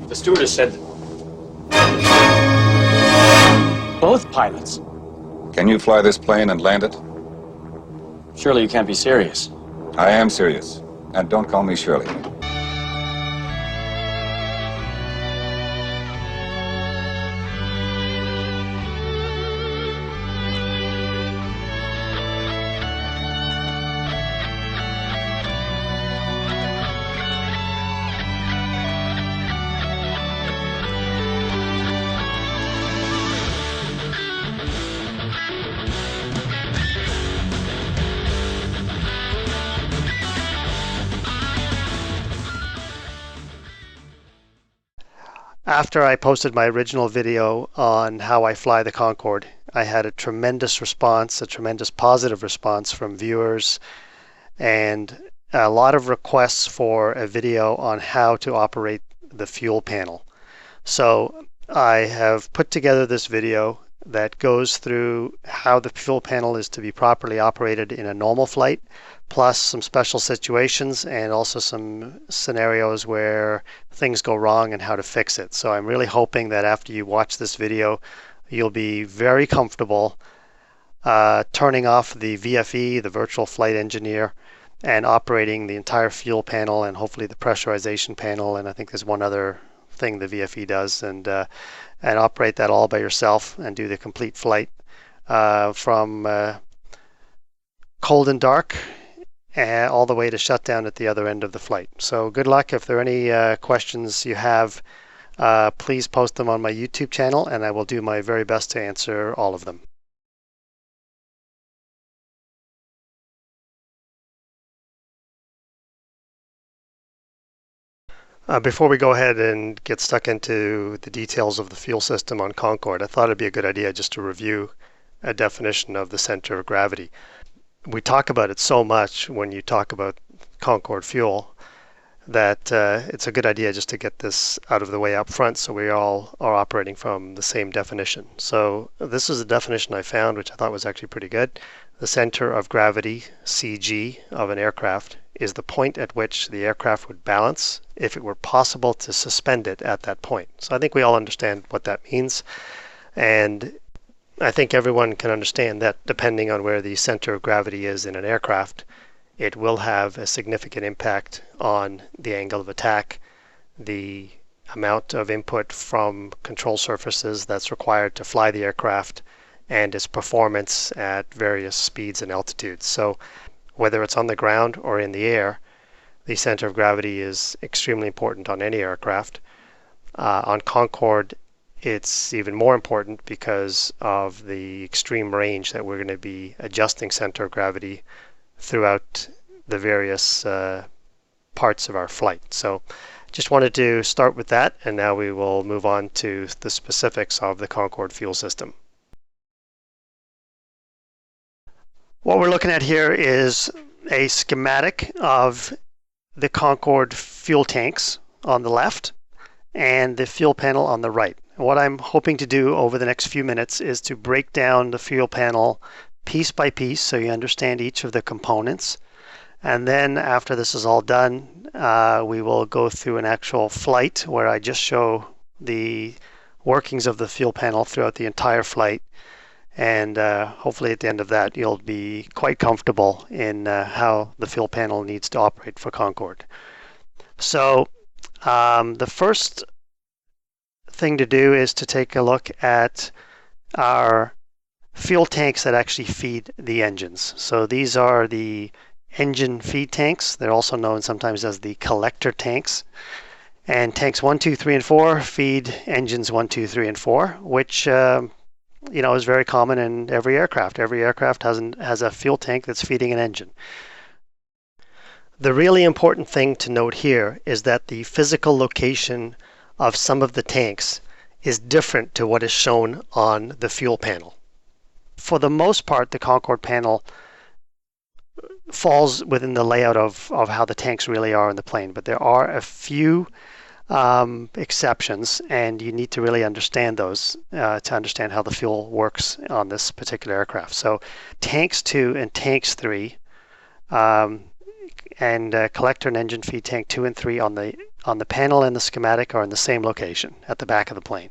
The stewardess said both pilots. Can you fly this plane and land it? Surely you can't be serious. I am serious. And don't call me Shirley. After I posted my original video on how I fly the Concorde, I had a tremendous response, a tremendous positive response from viewers, and a lot of requests for a video on how to operate the fuel panel. So I have put together this video that goes through how the fuel panel is to be properly operated in a normal flight, plus some special situations and also some scenarios where things go wrong and how to fix it. So I'm really hoping that after you watch this video, you'll be very comfortable turning off the VFE, the Virtual Flight Engineer, and operating the entire fuel panel and hopefully the pressurization panel. And I think there's one other thing the VFE does, and operate that all by yourself and do the complete flight from cold and dark all the way to shutdown at the other end of the flight. So good luck. If there are any questions you have, please post them on my YouTube channel, and I will do my very best to answer all of them. Before we go ahead and get stuck into the details of the fuel system on Concorde, I thought it'd be a good idea just to review a definition of the center of gravity. We talk about it so much when you talk about Concorde Fuel that it's a good idea just to get this out of the way up front so we all are operating from the same definition. So this is a definition I found, which I thought was actually pretty good. The center of gravity, CG, of an aircraft is the point at which the aircraft would balance if it were possible to suspend it at that point. So I think we all understand what that means. And I think everyone can understand that depending on where the center of gravity is in an aircraft, it will have a significant impact on the angle of attack, the amount of input from control surfaces that's required to fly the aircraft, and its performance at various speeds and altitudes. So whether it's on the ground or in the air, the center of gravity is extremely important on any aircraft. On Concorde, it's even more important because of the extreme range that we're going to be adjusting center of gravity throughout the various parts of our flight. So just wanted to start with that, and now we will move on to the specifics of the Concorde fuel system. What we're looking at here is a schematic of the Concorde fuel tanks on the left and the fuel panel on the right. What I'm hoping to do over the next few minutes is to break down the fuel panel piece by piece so you understand each of the components. And then after this is all done, we will go through an actual flight where I just show the workings of the fuel panel throughout the entire flight. And hopefully at the end of that, you'll be quite comfortable in how the fuel panel needs to operate for Concorde. So the first thing to do is to take a look at our fuel tanks that actually feed the engines. So these are the engine feed tanks. They're also known sometimes as the collector tanks. And tanks 1, 2, 3, and 4 feed engines 1, 2, 3, and 4, which is very common in every aircraft. Every aircraft has a fuel tank that's feeding an engine. The really important thing to note here is that the physical location of some of the tanks is different to what is shown on the fuel panel. For the most part, the Concorde panel falls within the layout of how the tanks really are in the plane, but there are a few exceptions, and you need to really understand those to understand how the fuel works on this particular aircraft. So tanks 2 and tanks 3 and collector and engine feed tank 2 and 3 on on the panel and the schematic are in the same location at the back of the plane.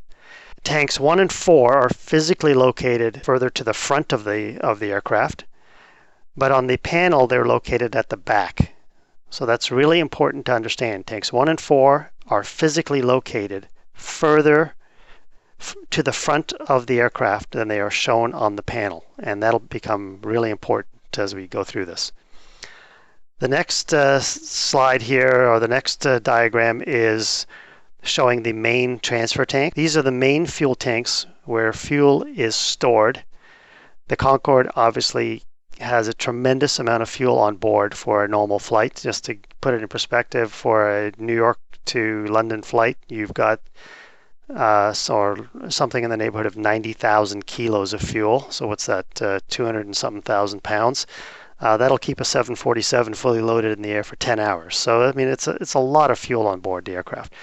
Tanks 1 and 4 are physically located further to the front of the aircraft, but on the panel they're located at the back. So that's really important to understand. Tanks 1 and 4 are physically located further to the front of the aircraft than they are shown on the panel, and that'll become really important as we go through this. The next slide here, or the next diagram, is showing the main transfer tank. These are the main fuel tanks where fuel is stored. The Concorde obviously has a tremendous amount of fuel on board for a normal flight. Just to put it in perspective, for a New York to London flight, you've got something in the neighborhood of 90,000 kilos of fuel. So what's that, 200 and something thousand pounds? That'll keep a 747 fully loaded in the air for 10 hours. So I mean, it's a lot of fuel on board the aircraft.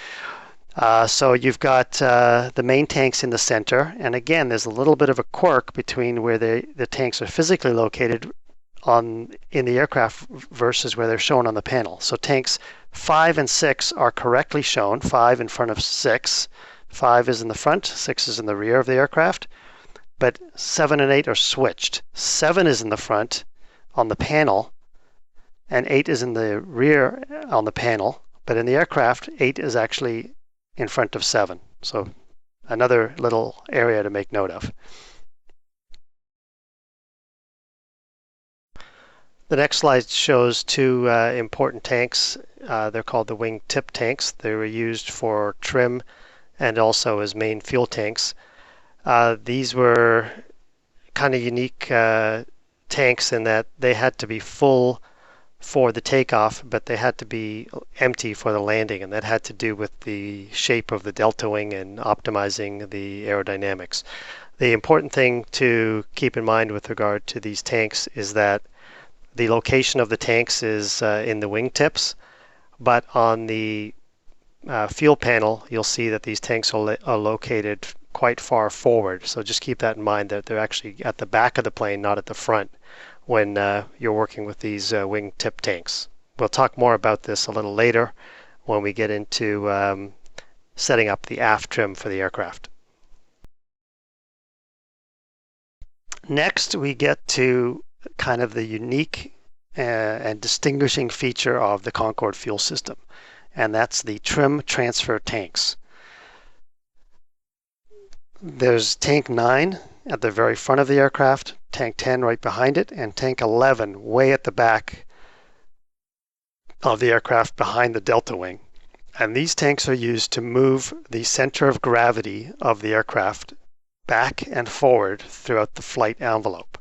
So you've got the main tanks in the center, and again, there's a little bit of a quirk between where the tanks are physically located in the aircraft versus where they're shown on the panel. So tanks 5 and 6 are correctly shown, 5 in front of 6. 5 is in the front, 6 is in the rear of the aircraft, but 7 and 8 are switched. 7 is in the front on the panel, and 8 is in the rear on the panel, but in the aircraft, 8 is actually in front of 7. So another little area to make note of. The next slide shows two important tanks. They're called the Wingtip tanks. They were used for trim and also as main fuel tanks. These were kind of unique tanks in that they had to be full for the takeoff, but they had to be empty for the landing, and that had to do with the shape of the delta wing and optimizing the aerodynamics. The important thing to keep in mind with regard to these tanks is that the location of the tanks is in the wingtips, but on the fuel panel, you'll see that these tanks are located quite far forward. So just keep that in mind, that they're actually at the back of the plane, not at the front, when you're working with these wingtip tanks. We'll talk more about this a little later when we get into setting up the aft trim for the aircraft. Next, we get to kind of the unique and distinguishing feature of the Concorde fuel system, and that's the trim transfer tanks. There's tank 9 at the very front of the aircraft, tank 10 right behind it, and tank 11 way at the back of the aircraft behind the delta wing. And these tanks are used to move the center of gravity of the aircraft back and forward throughout the flight envelope.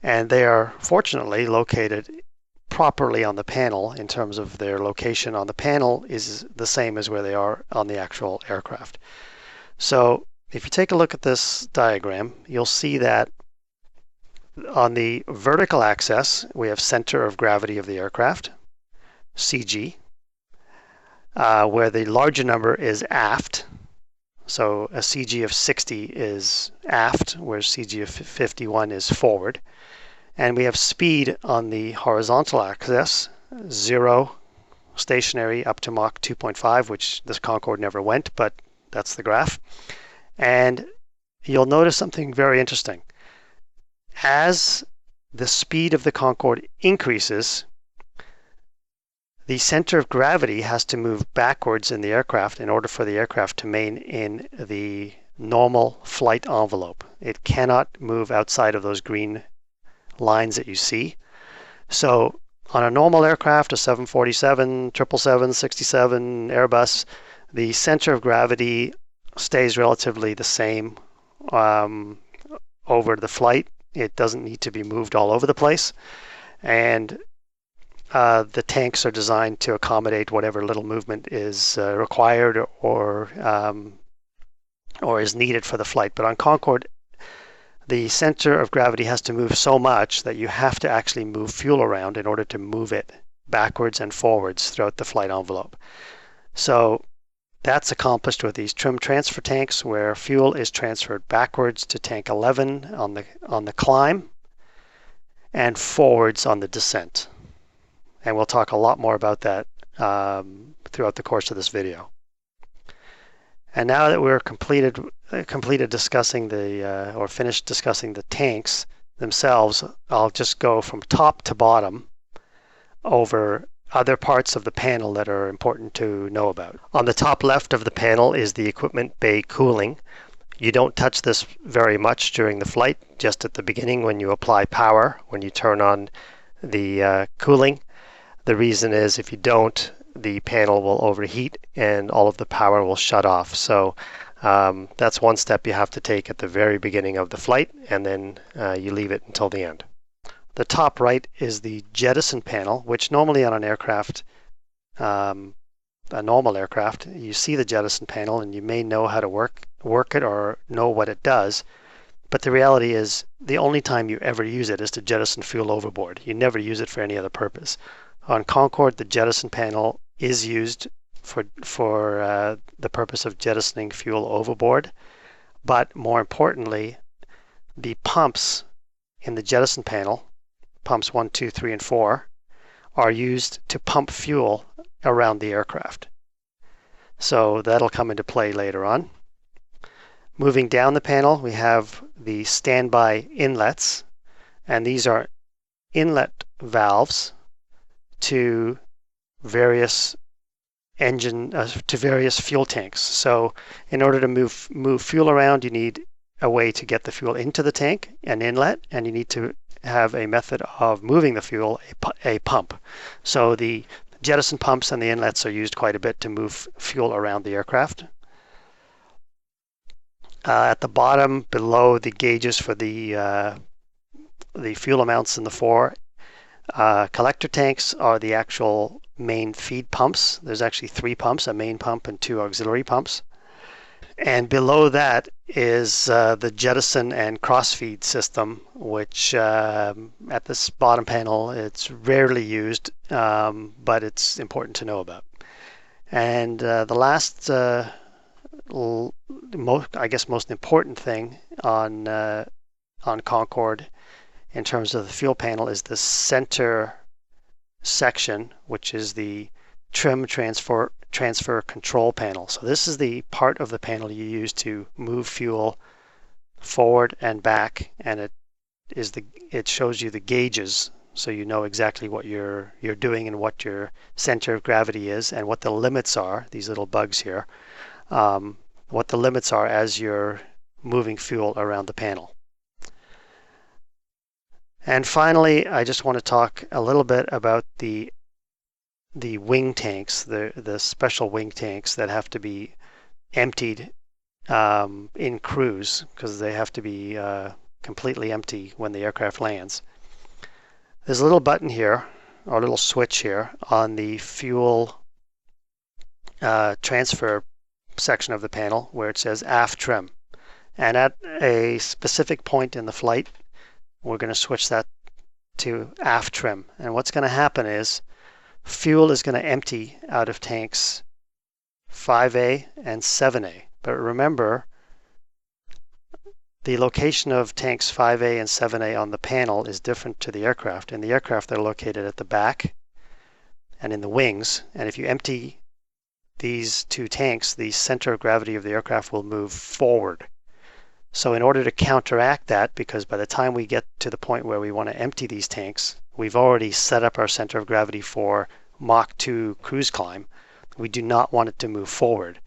And they are fortunately located properly on the panel in terms of their location on the panel is the same as where they are on the actual aircraft. So if you take a look at this diagram, you'll see that on the vertical axis, we have center of gravity of the aircraft, CG, where the larger number is aft. So a CG of 60 is aft, whereas CG of 51 is forward. And we have speed on the horizontal axis, 0 stationary up to Mach 2.5, which this Concorde never went, but that's the graph. And you'll notice something very interesting. As the speed of the Concorde increases, the center of gravity has to move backwards in the aircraft in order for the aircraft to remain in the normal flight envelope. It cannot move outside of those green lines that you see. So on a normal aircraft, a 747, 777, 67, Airbus, the center of gravity stays relatively the same over the flight. It doesn't need to be moved all over the place. And the tanks are designed to accommodate whatever little movement is required or is needed for the flight. But on Concorde, the center of gravity has to move so much that you have to actually move fuel around in order to move it backwards and forwards throughout the flight envelope. So that's accomplished with these trim transfer tanks, where fuel is transferred backwards to tank 11 on the climb and forwards on the descent. And we'll talk a lot more about that throughout the course of this video. And now that we're completed discussing the or finished discussing the tanks themselves, I'll just go from top to bottom over other parts of the panel that are important to know about. On the top left of the panel is the equipment bay cooling. You don't touch this very much during the flight, just at the beginning when you apply power, when you turn on the cooling. The reason is if you don't, the panel will overheat and all of the power will shut off. So that's one step you have to take at the very beginning of the flight, and then you leave it until the end. The top right is the jettison panel, which normally on an aircraft, a normal aircraft, you see the jettison panel and you may know how to work it or know what it does. But the reality is the only time you ever use it is to jettison fuel overboard. You never use it for any other purpose. On Concorde, the jettison panel is used for the purpose of jettisoning fuel overboard. But more importantly, the pumps in the jettison panel, pumps 1, 2, 3, and 4, are used to pump fuel around the aircraft. So that'll come into play later on. Moving down the panel, we have the standby inlets, and these are inlet valves to various various fuel tanks. So in order to move fuel around, you need a way to get the fuel into the tank, an inlet, and you need to have a method of moving the fuel, a pump. So the jettison pumps and the inlets are used quite a bit to move fuel around the aircraft. At the bottom, below the gauges for the fuel amounts in the 4 collector tanks are the actual main feed pumps. There's actually 3 pumps, a main pump and 2 auxiliary pumps. And below that is the jettison and crossfeed system, which at this bottom panel, it's rarely used, but it's important to know about. And the last, most important thing on Concorde in terms of the fuel panel is the center section, which is the trim transfer control panel. So this is the part of the panel you use to move fuel forward and back, and it shows you the gauges, so you know exactly what you're doing and what your center of gravity is and what the limits are. These little bugs here, what the limits are as you're moving fuel around the panel. And finally, I just want to talk a little bit about the wing tanks, the special wing tanks that have to be emptied in cruise, because they have to be completely empty when the aircraft lands. There's a little button here, or a little switch here on the fuel transfer section of the panel where it says aft trim. And at a specific point in the flight, we're going to switch that to aft trim. And what's going to happen is fuel is going to empty out of tanks 5A and 7A. But remember, the location of tanks 5A and 7A on the panel is different to the aircraft. In the aircraft, they're located at the back and in the wings. And if you empty these 2 tanks, the center of gravity of the aircraft will move forward. So in order to counteract that, because by the time we get to the point where we want to empty these tanks, we've already set up our center of gravity for Mach 2 cruise climb. We do not want it to move forward.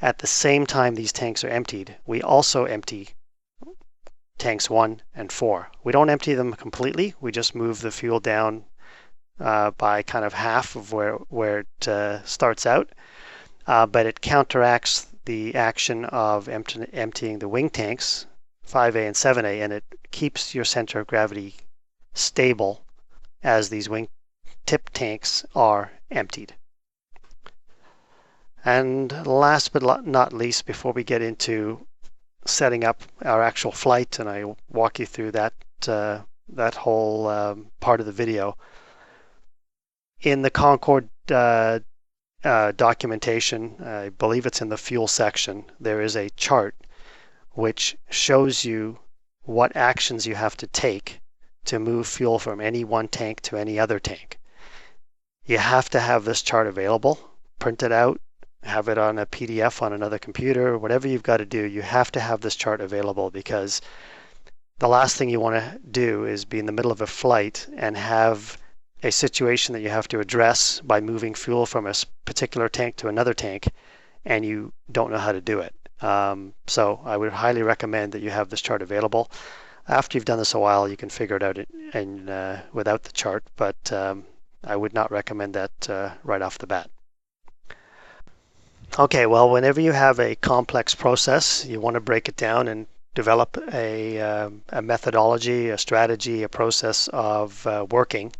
At the same time these tanks are emptied, we also empty tanks 1 and 4. We don't empty them completely. We just move the fuel down by kind of half of where it starts out. But it counteracts the action of emptying the wing tanks, 5A and 7A, and it keeps your center of gravity stable as these wing tip tanks are emptied. And last but not least, before we get into setting up our actual flight, and I walk you through that whole part of the video, in the Concorde documentation, I believe it's in the fuel section, there is a chart which shows you what actions you have to take to move fuel from any one tank to any other tank. You have to have this chart available print it out, have it on a PDF on another computer, whatever you've got to do, you have to have this chart available, because the last thing you want to do is be in the middle of a flight and have a situation that you have to address by moving fuel from a particular tank to another tank, and you don't know how to do it. So I would highly recommend that you have this chart available. After you've done this a while, you can figure it out without the chart, but I would not recommend that right off the bat. Okay, well, whenever you have a complex process, you want to break it down and develop a methodology, a strategy, a process of working.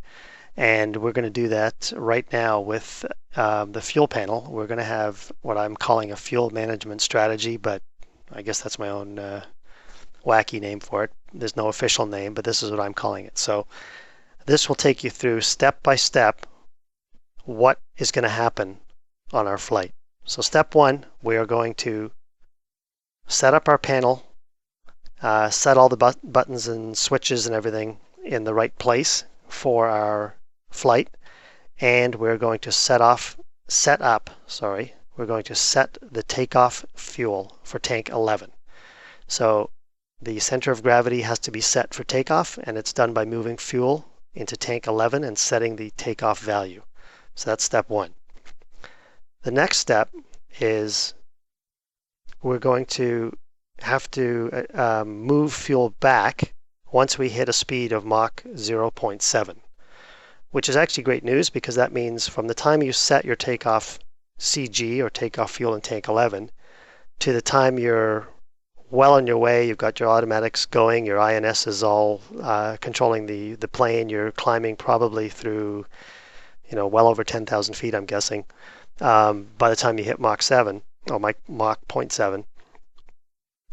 And we're going to do that right now with the fuel panel. We're going to have what I'm calling a fuel management strategy, but I guess that's my own wacky name for it. There's no official name, but this is what I'm calling it. So this will take you through step by step what is going to happen on our flight. So step one, we are going to set up our panel, set all the buttons and switches and everything in the right place for our flight, and we're going to set the takeoff fuel for tank 11. So the center of gravity has to be set for takeoff, and it's done by moving fuel into tank 11 and setting the takeoff value. So that's step one. The next step is we're going to have to move fuel back once we hit a speed of Mach 0.7, which is actually great news, because that means from the time you set your takeoff CG or takeoff fuel in tank 11 to the time you're well on your way, you've got your automatics going, your INS is all controlling the plane, you're climbing probably through, well over 10,000 feet, I'm guessing. By the time you hit Mach 7 or Mach 0.7,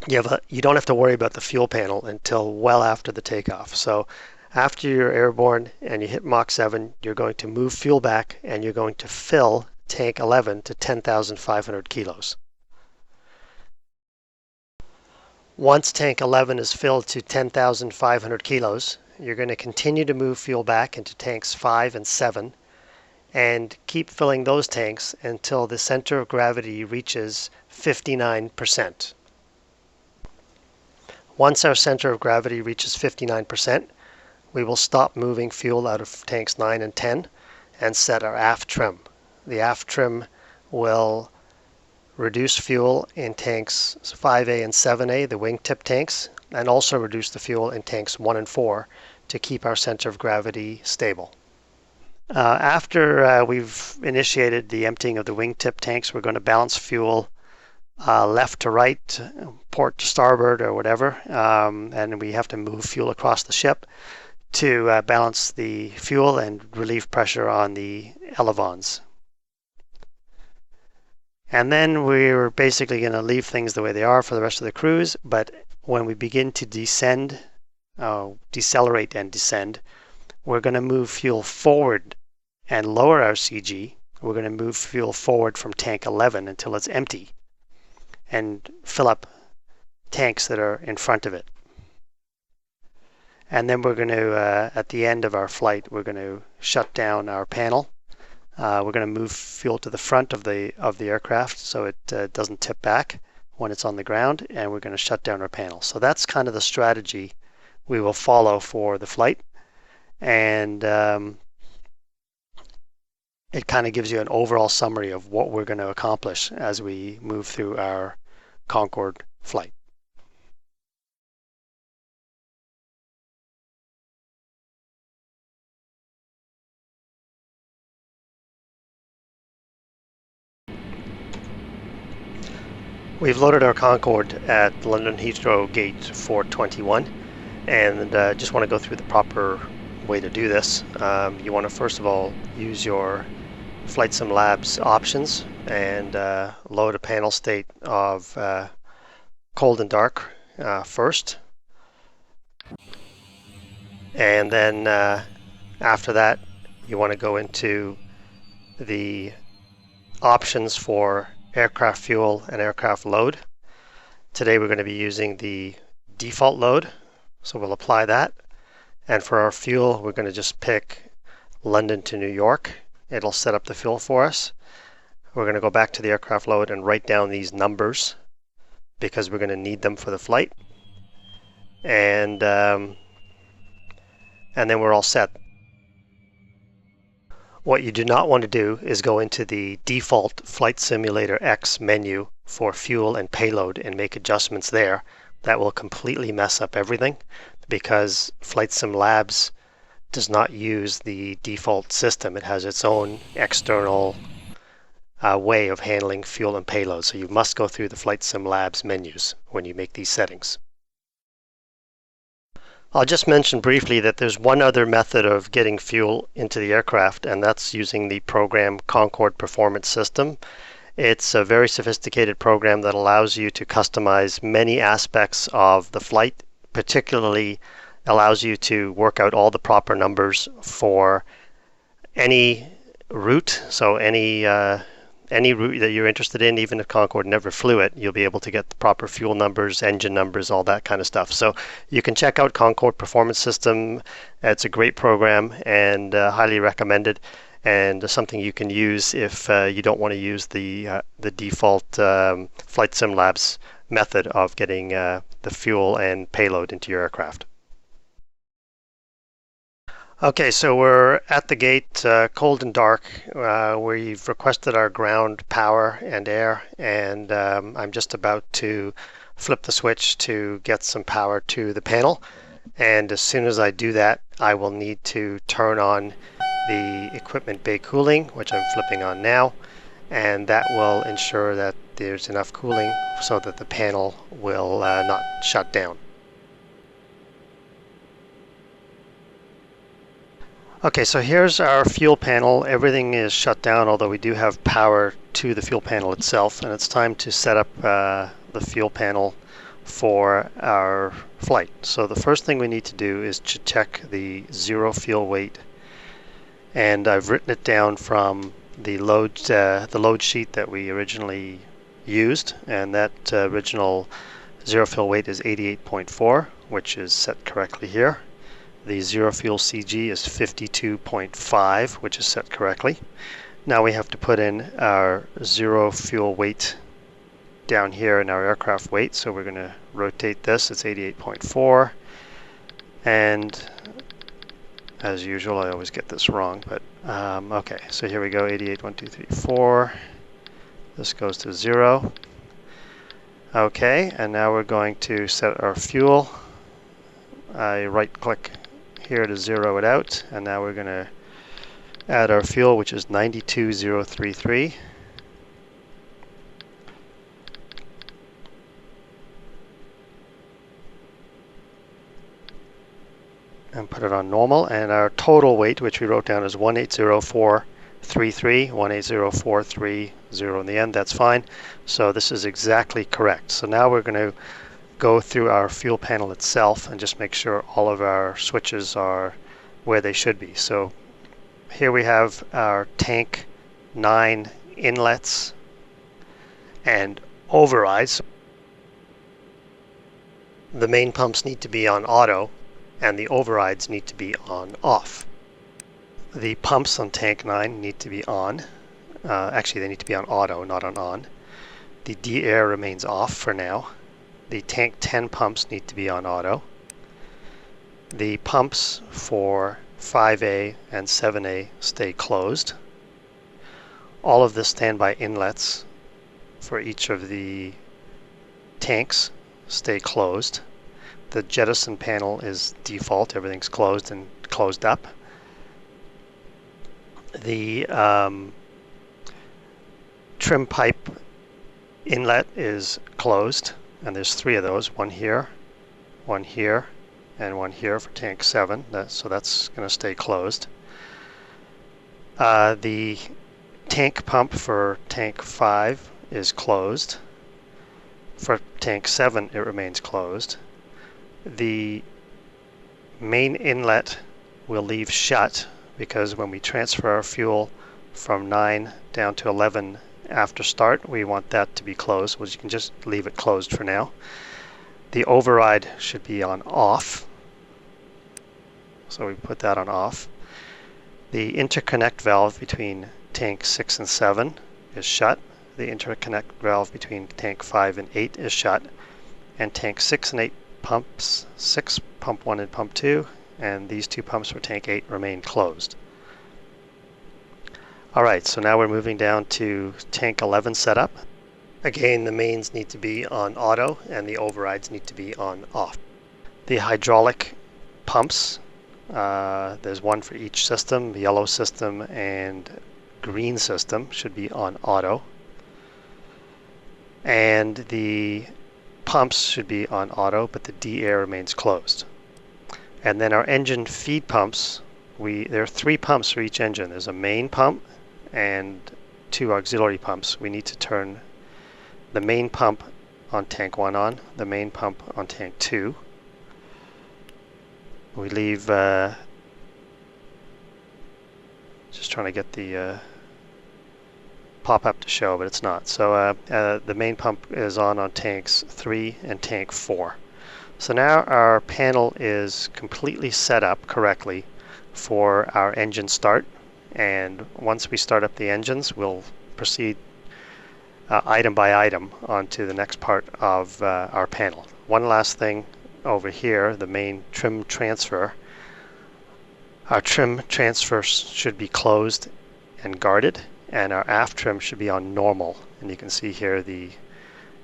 you don't have to worry about the fuel panel until well after the takeoff. So after you're airborne and you hit Mach 7, you're going to move fuel back and you're going to fill tank 11 to 10,500 kilos. Once tank 11 is filled to 10,500 kilos, you're going to continue to move fuel back into tanks 5 and 7 and keep filling those tanks until the center of gravity reaches 59%. Once our center of gravity reaches 59%, we will stop moving fuel out of tanks 9 and 10 and set our aft trim. The aft trim will reduce fuel in tanks 5A and 7A, the wingtip tanks, and also reduce the fuel in tanks 1 and 4 to keep our center of gravity stable. After we've initiated the emptying of the wingtip tanks, we're going to balance fuel left to right, port to starboard, or whatever, and we have to move fuel across the ship to balance the fuel and relieve pressure on the elevons. And then we're basically going to leave things the way they are for the rest of the cruise, but when we begin to decelerate and descend, we're going to move fuel forward and lower our CG. We're going to move fuel forward from tank 11 until it's empty and fill up tanks that are in front of it. And then we're going to, at the end of our flight, we're going to shut down our panel. We're going to move fuel to the front of the aircraft so it doesn't tip back when it's on the ground, and we're going to shut down our panel. So that's kind of the strategy we will follow for the flight. And it kind of gives you an overall summary of what we're going to accomplish as we move through our Concorde flight. We've loaded our Concorde at London Heathrow Gate 421, and just want to go through the proper way to do this. You want to first of all use your Flight Sim Labs options and load a panel state of cold and dark first, and then after that you want to go into the options for aircraft fuel and aircraft load. Today we're going to be using the default load, so we'll apply that. And for our fuel, we're going to just pick London to New York. It'll set up the fuel for us. We're going to go back to the aircraft load and write down these numbers because we're going to need them for the flight. And then we're all set. What you do not want to do is go into the default Flight Simulator X menu for fuel and payload and make adjustments there. That will completely mess up everything because Flight Sim Labs does not use the default system. It has its own external way of handling fuel and payload. So you must go through the Flight Sim Labs menus when you make these settings. I'll just mention briefly that there's one other method of getting fuel into the aircraft, and that's using the program Concorde Performance System. It's a very sophisticated program that allows you to customize many aspects of the flight, particularly allows you to work out all the proper numbers for any route. So any route that you're interested in, even if Concorde never flew it, you'll be able to get the proper fuel numbers, engine numbers, all that kind of stuff. So you can check out Concorde Performance System. It's a great program and highly recommended, and something you can use if you don't want to use the default Flight Sim Labs method of getting the fuel and payload into your aircraft. Okay, so we're at the gate, cold and dark. We've requested our ground power and air, and I'm just about to flip the switch to get some power to the panel. And as soon as I do that, I will need to turn on the equipment bay cooling, which I'm flipping on now, and that will ensure that there's enough cooling so that the panel will not shut down. Okay, so here's our fuel panel. Everything is shut down, although we do have power to the fuel panel itself, and it's time to set up the fuel panel for our flight. So the first thing we need to do is to check the zero fuel weight, and I've written it down from the load sheet that we originally used, and that original zero fuel weight is 88.4, which is set correctly here. The zero fuel CG is 52.5, which is set correctly. Now we have to put in our zero fuel weight down here in our aircraft weight. So we're going to rotate this. It's 88.4. And as usual, I always get this wrong. But okay, so here we go, 88, 1, 2, 3, 4. This goes to 0. Okay, and now we're going to set our fuel. I right-click here to zero it out, and now we're going to add our fuel, which is 92,033. And put it on normal, and our total weight, which we wrote down, is 180433, 180430 in the end. That's fine. So this is exactly correct. So now we're going to go through our fuel panel itself and just make sure all of our switches are where they should be. So here we have our tank 9 inlets and overrides. The main pumps need to be on auto and the overrides need to be on off. The pumps on tank 9 need to be on. Actually, they need to be on auto, not on. The D-air remains off for now. The tank 10 pumps need to be on auto. The pumps for 5A and 7A stay closed. All of the standby inlets for each of the tanks stay closed. The jettison panel is default. Everything's closed and closed up. The trim pipe inlet is closed. And there's 3 of those, one here, and one here for tank 7. So that's going to stay closed. The tank pump for tank 5 is closed. For tank 7, it remains closed. The main inlet will leave shut because when we transfer our fuel from 9 down to 11 after start, we want that to be closed, which you can just leave it closed for now. The override should be on off, so we put that on off. The interconnect valve between tank 6 and 7 is shut. The interconnect valve between tank 5 and 8 is shut. And tank 6 and 8 pumps, 6 pump 1 and pump 2, and these 2 pumps for tank 8 remain closed. Alright, so now we're moving down to tank 11 setup. Again, the mains need to be on auto and the overrides need to be on off. The hydraulic pumps, there's one for each system. The yellow system and green system should be on auto. And the pumps should be on auto, but the D-air remains closed. And then our engine feed pumps, there are 3 pumps for each engine. There's a main pump and 2 auxiliary pumps. We need to turn the main pump on tank 1 on, the main pump on tank 2. We leave, just trying to get the pop-up to show, but it's not. So the main pump is on tanks 3 and tank 4. So now our panel is completely set up correctly for our engine start. And once we start up the engines, we'll proceed item by item onto the next part of our panel. One last thing over here, the main trim transfer. Our trim transfer should be closed and guarded, and our aft trim should be on normal. And you can see here the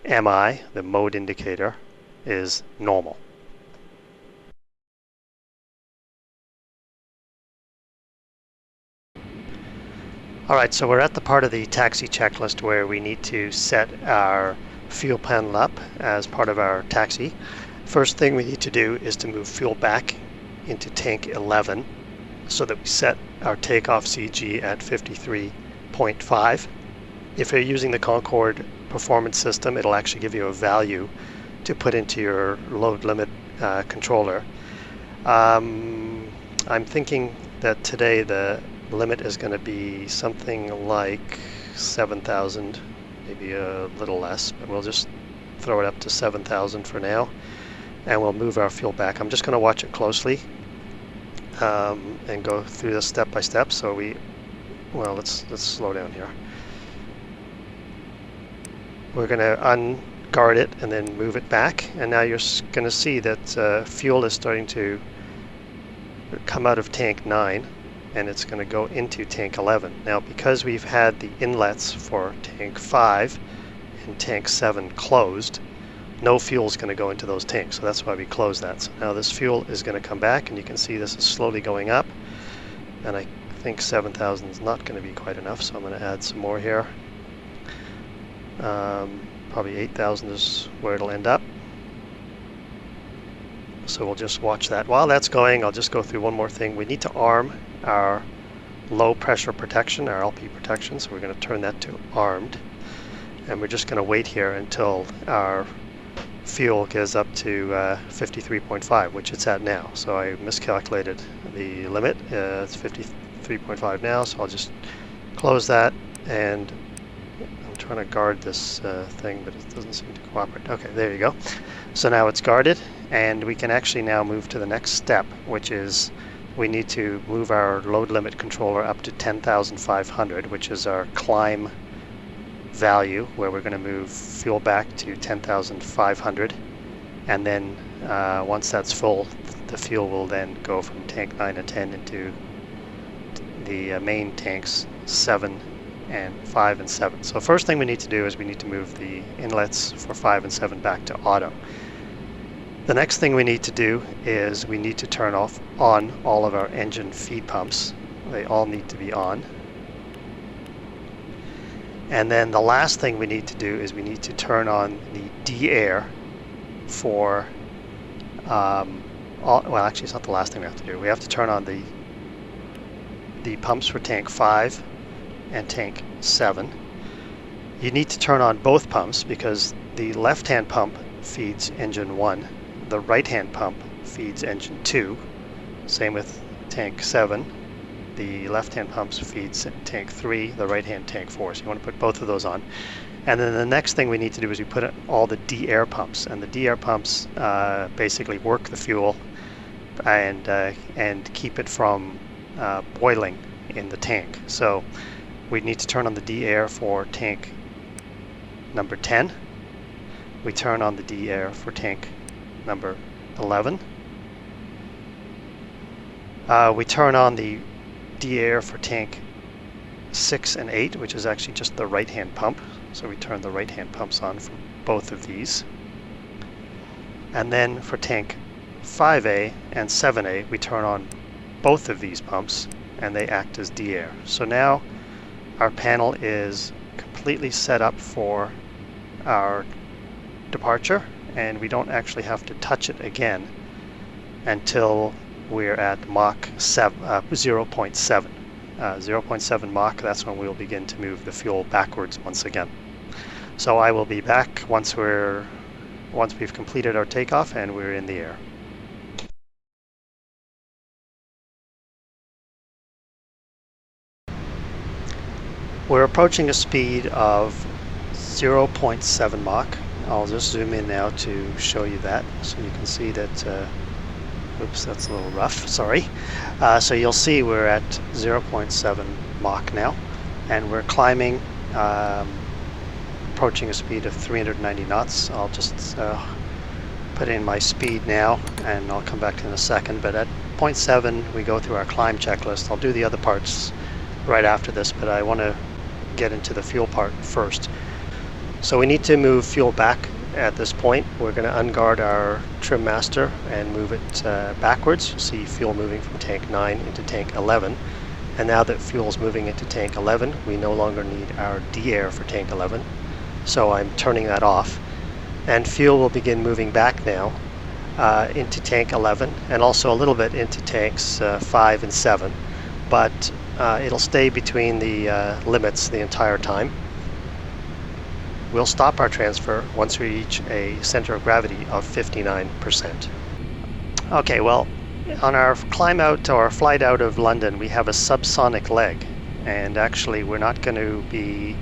MI, the mode indicator, is normal. Alright, so we're at the part of the taxi checklist where we need to set our fuel panel up as part of our taxi. First thing we need to do is to move fuel back into tank 11 so that we set our takeoff CG at 53.5. If you're using the Concorde performance system, it'll actually give you a value to put into your load limit controller. I'm thinking that today the limit is going to be something like 7,000, maybe a little less, but we'll just throw it up to 7,000 for now, and we'll move our fuel back. I'm just going to watch it closely and go through this step by step. So let's slow down here. We're going to unguard it and then move it back, and now you're going to see that fuel is starting to come out of tank 9 and it's going to go into tank 11. Now, because we've had the inlets for tank 5 and tank 7 closed, no fuel is going to go into those tanks, so that's why we closed that. So now this fuel is going to come back, and you can see this is slowly going up, and I think 7,000 is not going to be quite enough, so I'm going to add some more here. Probably 8,000 is where it'll end up. So we'll just watch that. While that's going, I'll just go through one more thing. We need to arm our low pressure protection, our LP protection, so we're going to turn that to armed. And we're just going to wait here until our fuel gets up to 53.5, which it's at now. So I miscalculated the limit. It's 53.5 now, so I'll just close that, and I'm trying to guard this thing, but it doesn't seem to cooperate. Okay, there you go. So now it's guarded, and we can actually now move to the next step, which is we need to move our load limit controller up to 10,500, which is our climb value, where we're going to move fuel back to 10,500, and then once that's full, the fuel will then go from tank 9 and 10 into the main tanks 7 and 5 and 7. So first thing we need to do is we need to move the inlets for 5 and 7 back to auto. The next thing we need to do is we need to turn on all of our engine feed pumps. They all need to be on. And then the last thing we need to do is we need to turn on the D-air for, well, actually it's not the last thing we have to do. We have to turn on the pumps for tank 5 and tank 7. You need to turn on both pumps because the left-hand pump feeds engine 1. The right-hand pump feeds engine 2. Same with tank 7. The left-hand pumps feeds tank 3, the right-hand tank 4. So you want to put both of those on. And then the next thing we need to do is we put all the D-air pumps. And the D-air pumps basically work the fuel and keep it from boiling in the tank. So we need to turn on the D-air for tank number 10. We turn on the D-air for tank number 11. We turn on the D-air for tank 6 and 8, which is actually just the right-hand pump. So we turn the right-hand pumps on for both of these. And then for tank 5A and 7A, we turn on both of these pumps and they act as D-air. So now our panel is completely set up for our departure, and we don't actually have to touch it again until we're at Mach 0.7. 0.7 Mach, that's when we'll begin to move the fuel backwards once again. So I will be back once we've completed our takeoff and we're in the air. We're approaching a speed of 0.7 Mach. I'll just zoom in now to show you that, so you can see that, oops, that's a little rough, sorry. So you'll see we're at 0.7 Mach now, and we're climbing, approaching a speed of 390 knots. I'll just put in my speed now, and I'll come back to it in a second, but at 0.7 we go through our climb checklist. I'll do the other parts right after this, but I want to get into the fuel part first. So we need to move fuel back at this point. We're going to unguard our trim master and move it backwards. You'll see fuel moving from tank 9 into tank 11. And now that fuel is moving into tank 11, we no longer need our D-air for tank 11. So I'm turning that off. And fuel will begin moving back now into tank 11 and also a little bit into tanks 5 and 7. But it'll stay between the limits the entire time. We'll stop our transfer once we reach a center of gravity of 59%. Okay, well, on our climb out or flight out of London, we have a subsonic leg, and actually we're not going to be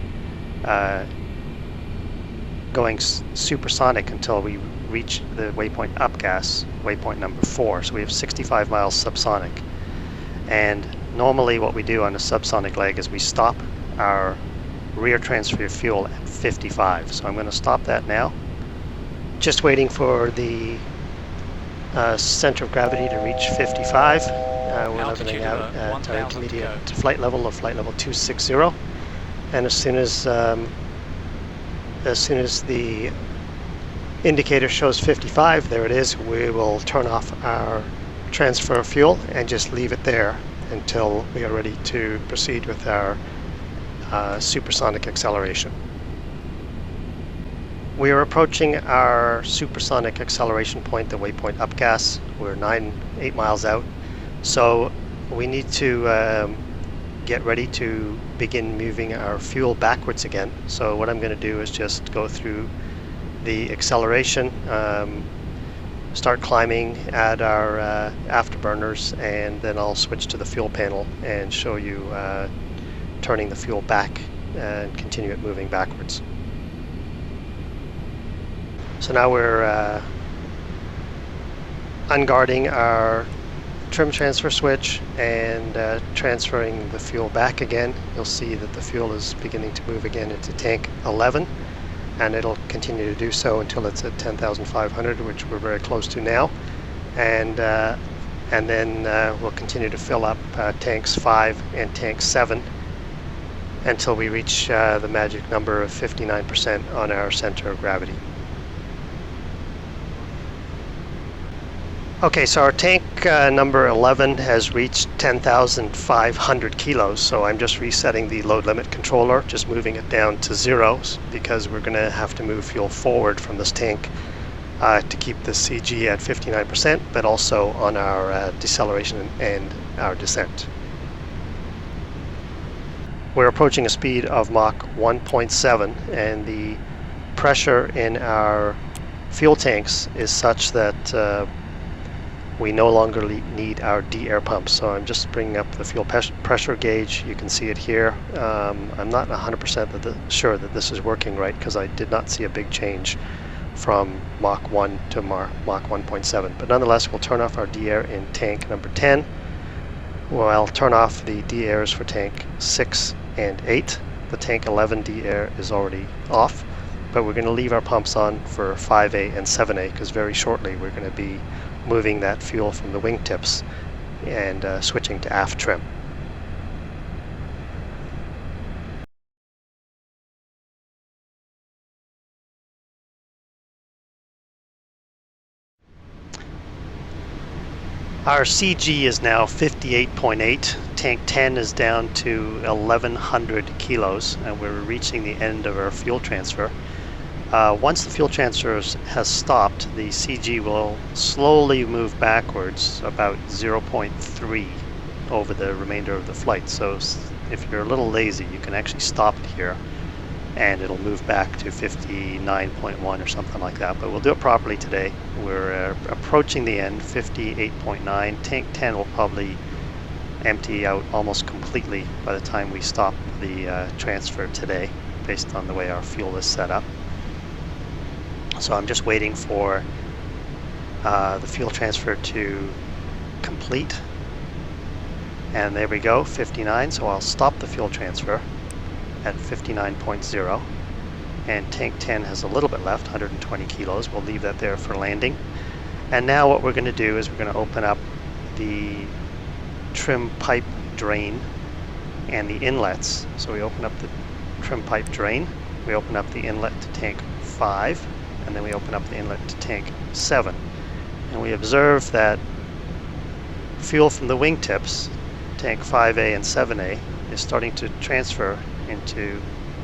going supersonic until we reach the waypoint upgas, waypoint number 4. So we have 65 miles subsonic. And normally what we do on a subsonic leg is we stop our rear transfer of fuel at 55. So I'm going to stop that now. Just waiting for the center of gravity to reach 55. We're leveling out at our intermediate flight level of flight level 260. And as soon as the indicator shows 55, there it is, we will turn off our transfer of fuel and just leave it there until we are ready to proceed with our supersonic acceleration. We are approaching our supersonic acceleration point, the waypoint upgas. We're 8 miles out, so we need to get ready to begin moving our fuel backwards again. So what I'm going to do is just go through the acceleration, start climbing, add our afterburners, and then I'll switch to the fuel panel and show you turning the fuel back and continue it moving backwards. So now we're unguarding our trim transfer switch and transferring the fuel back again. You'll see that the fuel is beginning to move again into tank 11, and it'll continue to do so until it's at 10,500, which we're very close to now. And then we'll continue to fill up tanks 5 and tank 7 until we reach the magic number of 59% on our center of gravity. Okay, so our tank number 11 has reached 10,500 kilos, so I'm just resetting the load limit controller, just moving it down to 0 because we're going to have to move fuel forward from this tank to keep the CG at 59%, but also on our deceleration and our descent. We're approaching a speed of Mach 1.7, and the pressure in our fuel tanks is such that we no longer need our D-air pump. So I'm just bringing up the fuel pressure gauge. You can see it here. I'm not 100% sure that this is working right because I did not see a big change from Mach 1 to Mach 1.7. But nonetheless, we'll turn off our D-air in tank number 10. Well, I'll turn off the D-airs for tank 6 and 8. The tank 11D air is already off, but we're going to leave our pumps on for 5A and 7A because very shortly we're going to be moving that fuel from the wingtips and switching to aft trim. Our CG is now 58.8. Tank 10 is down to 1,100 kilos, and we're reaching the end of our fuel transfer. Once the fuel transfer has stopped, the CG will slowly move backwards about 0.3 over the remainder of the flight. So if you're a little lazy, you can actually stop it here and it'll move back to 59.1 or something like that. But we'll do it properly today. We're approaching the end, 58.9. Tank 10 will probably empty out almost completely by the time we stop the transfer today, based on the way our fuel is set up. So I'm just waiting for the fuel transfer to complete. And there we go, 59. So I'll stop the fuel transfer at 59.0. And tank 10 has a little bit left, 120 kilos. We'll leave that there for landing. And now what we're going to do is we're going to open up the trim pipe drain and the inlets. So we open up the trim pipe drain, we open up the inlet to tank 5, and then we open up the inlet to tank 7. And we observe that fuel from the wingtips, tank 5A and 7A, is starting to transfer into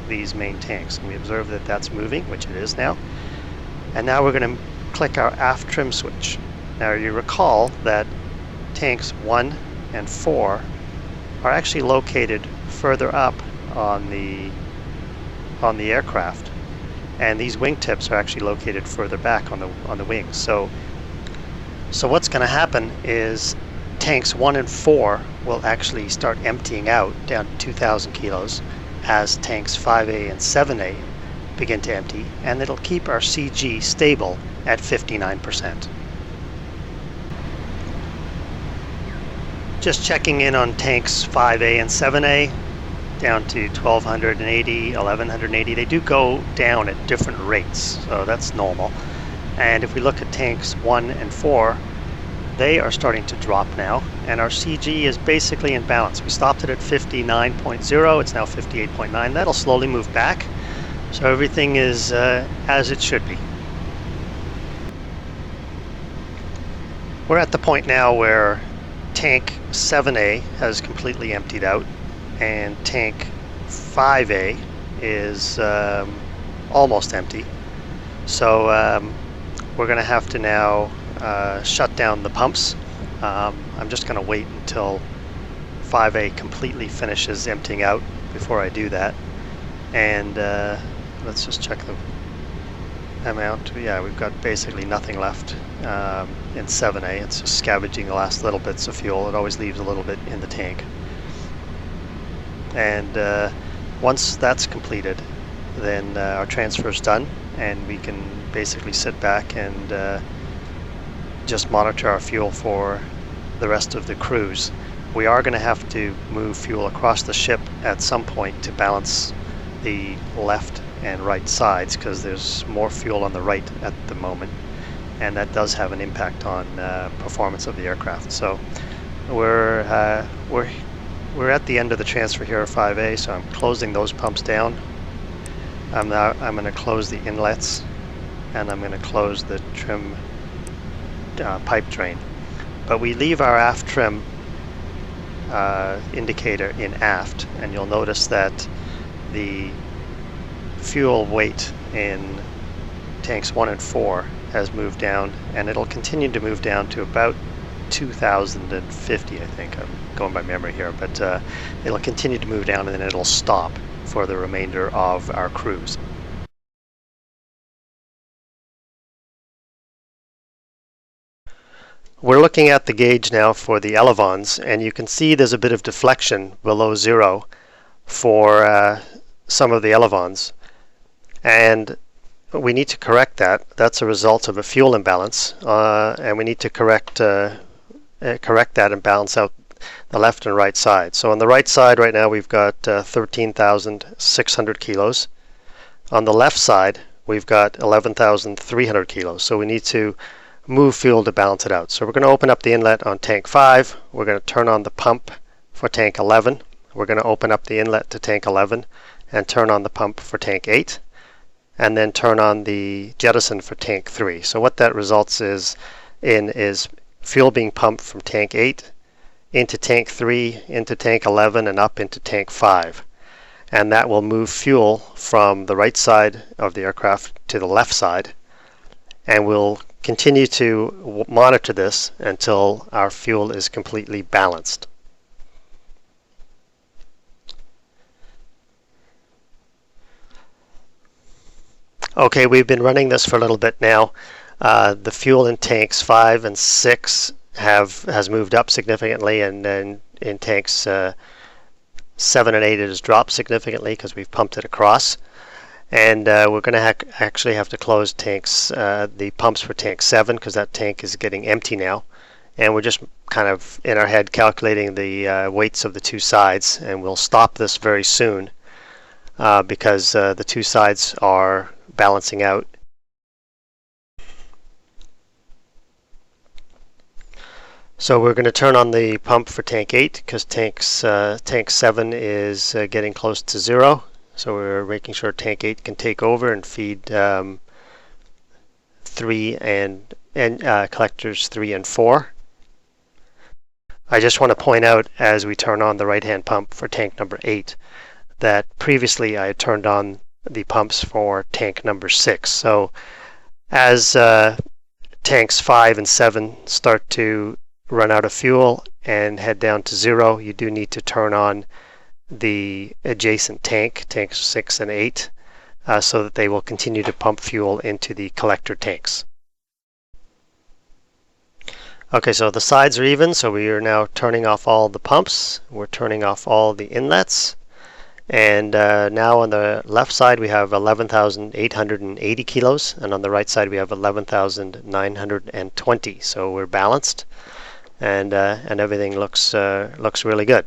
these main tanks. And we observe that that's moving, which it is now. And now we're going to click our aft trim switch. Now you recall that tanks 1 and 4 are actually located further up on the aircraft, and these wingtips are actually located further back on the wings. So what's going to happen is tanks 1 and 4 will actually start emptying out down to 2,000 kilos as tanks 5A and 7A begin to empty, and it'll keep our CG stable at 59%. Just checking in on tanks 5A and 7A, down to 1,280, 1,180. They do go down at different rates, so that's normal. And if we look at tanks 1 and 4, they are starting to drop now, and our CG is basically in balance. We stopped it at 59.0, it's now 58.9. That'll slowly move back, so everything is as it should be. We're at the point now where tank 7A has completely emptied out, and tank 5A is almost empty. So we're going to have to now shut down the pumps. I'm just going to wait until 5A completely finishes emptying out before I do that. And let's just check the amount. Yeah, we've got basically nothing left in 7A. It's just scavenging the last little bits of fuel. It always leaves a little bit in the tank. And once that's completed, then our transfer is done, and we can basically sit back and just monitor our fuel for the rest of the cruise. We are going to have to move fuel across the ship at some point to balance the left and right sides, because there's more fuel on the right at the moment, and that does have an impact on performance of the aircraft. So we're at the end of the transfer here at 5A, so I'm closing those pumps down. I'm going to close the inlets, and I'm going to close the trim pipe drain. But we leave our aft trim indicator in aft, and you'll notice that the fuel weight in tanks 1 and 4 has moved down, and it'll continue to move down to about 2,050, I think. I'm going by memory here, but it'll continue to move down, and then it'll stop for the remainder of our cruise. We're looking at the gauge now for the elevons, and you can see there's a bit of deflection below 0 for some of the elevons, and we need to correct that. That's a result of a fuel imbalance, and we need to correct that and balance out the left and right side. So on the right side right now we've got 13,600 kilos. On the left side we've got 11,300 kilos. So we need to move fuel to balance it out. So we're going to open up the inlet on tank 5. We're going to turn on the pump for tank 11. We're going to open up the inlet to tank 11 and turn on the pump for tank 8, and then turn on the jettison for tank 3. So what that results is fuel being pumped from tank 8 into tank 3, into tank 11, and up into tank 5. And that will move fuel from the right side of the aircraft to the left side, and we'll continue to monitor this until our fuel is completely balanced. Okay, we've been running this for a little bit now. The fuel in tanks 5 and 6 has moved up significantly, and then in tanks 7 and 8 it has dropped significantly because we've pumped it across. And we're going to actually have to close tanks, the pumps for tank 7, because that tank is getting empty now. And we're just kind of in our head calculating the weights of the two sides, and we'll stop this very soon because the two sides are balancing out. So we're going to turn on the pump for tank 8 because tank 7 is getting close to 0. So we're making sure tank 8 can take over and feed 3 and collectors 3 and 4. I just want to point out as we turn on the right hand pump for tank number 8 that previously I had turned on the pumps for tank number 6. So as tanks 5 and 7 start to run out of fuel and head down to 0, you do need to turn on the adjacent tanks 6 and 8, so that they will continue to pump fuel into the collector tanks. Okay, so the sides are even, so we are now turning off all the pumps. We're turning off all the inlets. And now on the left side we have 11,880 kilos, and on the right side we have 11,920. So we're balanced, and everything looks really good.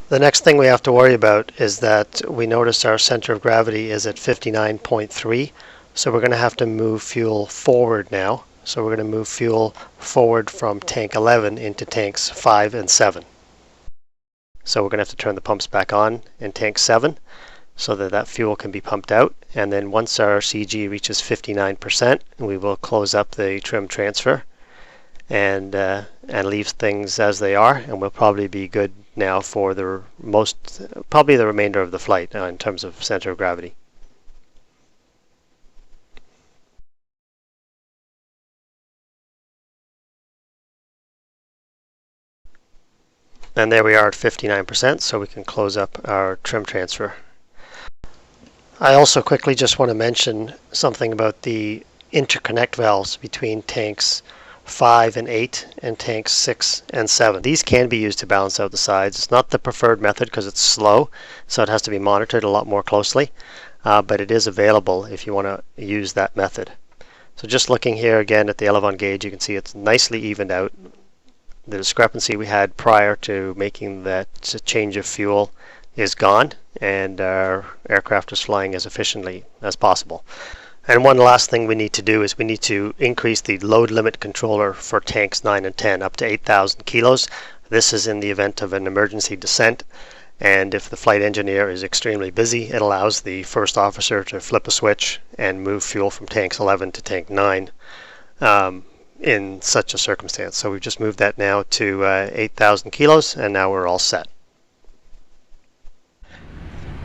The next thing we have to worry about is that we notice our center of gravity is at 59.3. So we're going to have to move fuel forward now. So we're going to move fuel forward from tank 11 into tanks 5 and 7. So we're going to have to turn the pumps back on in tank 7 so that that fuel can be pumped out. And then once our CG reaches 59%, we will close up the trim transfer and leave things as they are. And we'll probably be good now for probably the remainder of the flight in terms of center of gravity. And there we are at 59%, so we can close up our trim transfer. I also quickly just want to mention something about the interconnect valves between tanks 5 and 8 and tanks 6 and 7. These can be used to balance out the sides. It's not the preferred method because it's slow, so it has to be monitored a lot more closely, but it is available if you want to use that method. So just looking here again at the elevon gauge, you can see it's nicely evened out. The discrepancy we had prior to making that change of fuel is gone, and our aircraft is flying as efficiently as possible. And one last thing we need to do is we need to increase the load limit controller for tanks 9 and 10 up to 8,000 kilos. This is in the event of an emergency descent, and if the flight engineer is extremely busy, it allows the first officer to flip a switch and move fuel from tanks 11 to tank 9. In such a circumstance. So we've just moved that now to 8,000 kilos, and now we're all set.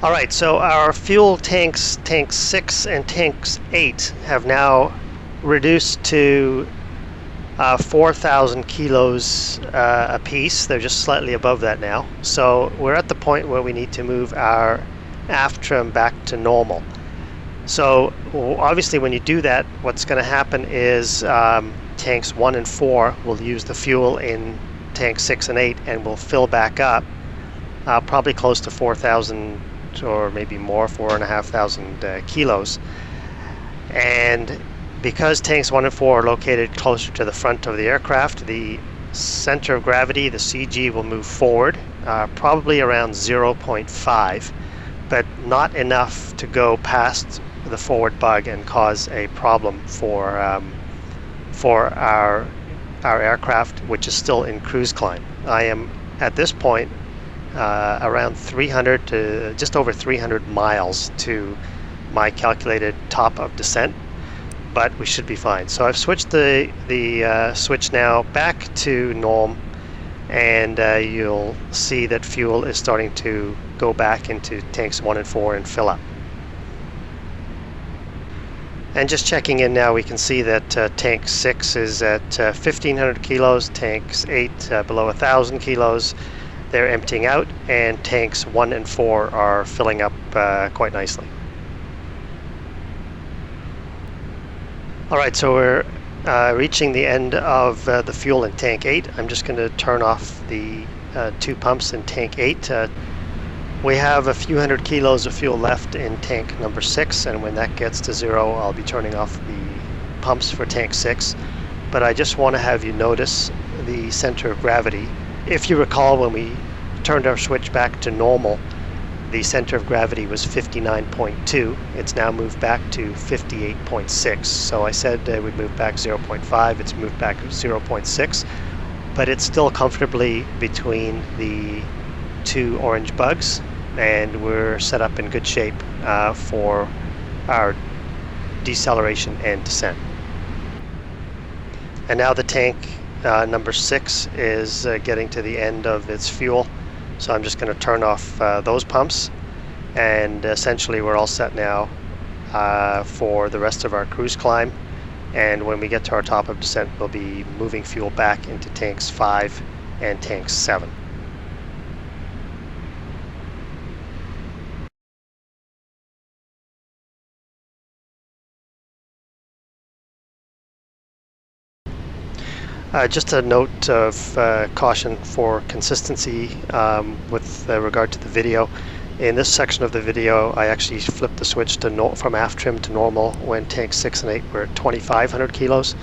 All right, so our fuel tanks 6 and tanks 8 have now reduced to 4,000 kilos a piece. They're just slightly above that now. So we're at the point where we need to move our aft trim back to normal. So obviously when you do that, what's going to happen is tanks 1 and 4 will use the fuel in tanks 6 and 8 and will fill back up probably close to 4,000 or maybe more, 4,500 kilos. And because tanks 1 and 4 are located closer to the front of the aircraft, the center of gravity, the CG, will move forward, probably around 0.5, but not enough to go past the forward bug and cause a problem for our aircraft, which is still in cruise climb. I am at this point around 300 to just over 300 miles to my calculated top of descent, but we should be fine. So I've switched the switch now back to norm, and you'll see that fuel is starting to go back into tanks 1 and 4 and fill up. And just checking in now, we can see that tank 6 is at 1,500 kilos, tanks 8 below 1,000 kilos. They're emptying out, and tanks 1 and 4 are filling up quite nicely. Alright, so we're reaching the end of the fuel in tank 8. I'm just going to turn off the 2 pumps in tank 8. We have a few hundred kilos of fuel left in tank number 6, and when that gets to 0, I'll be turning off the pumps for tank 6. But I just want to have you notice the center of gravity. If you recall, when we turned our switch back to normal, the center of gravity was 59.2. It's now moved back to 58.6. So I said we'd move back 0.5. It's moved back 0.6, but it's still comfortably between the 2 orange bugs, and we're set up in good shape for our deceleration and descent. And now the tank number 6 is getting to the end of its fuel, so I'm just going to turn off those pumps, and essentially we're all set now for the rest of our cruise climb. And when we get to our top of descent, we'll be moving fuel back into tanks 5 and tanks 7. Just a note of caution for consistency with regard to the video. In this section of the video, I actually flipped the switch to from aft trim to normal when tanks 6 and 8 were at 2,500 kilos.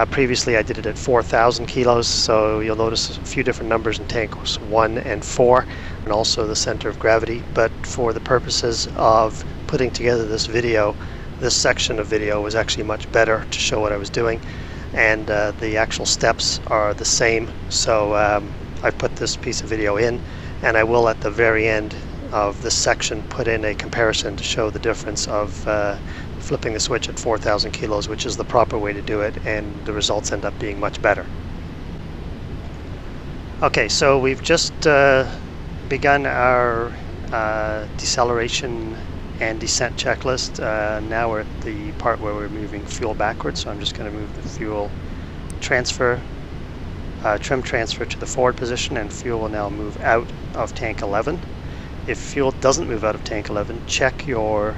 Previously I did it at 4,000 kilos, so you'll notice a few different numbers in tanks 1 and 4, and also the center of gravity. But for the purposes of putting together this video, this section of video was actually much better to show what I was doing. And the actual steps are the same, so I put this piece of video in, and I will at the very end of this section put in a comparison to show the difference of flipping the switch at 4,000 kilos, which is the proper way to do it, and the results end up being much better. Okay, so we've just begun our deceleration and descent checklist. Now we're at the part where we're moving fuel backwards, so I'm just going to move the fuel transfer, trim transfer to the forward position, and fuel will now move out of tank 11. If fuel doesn't move out of tank 11, check your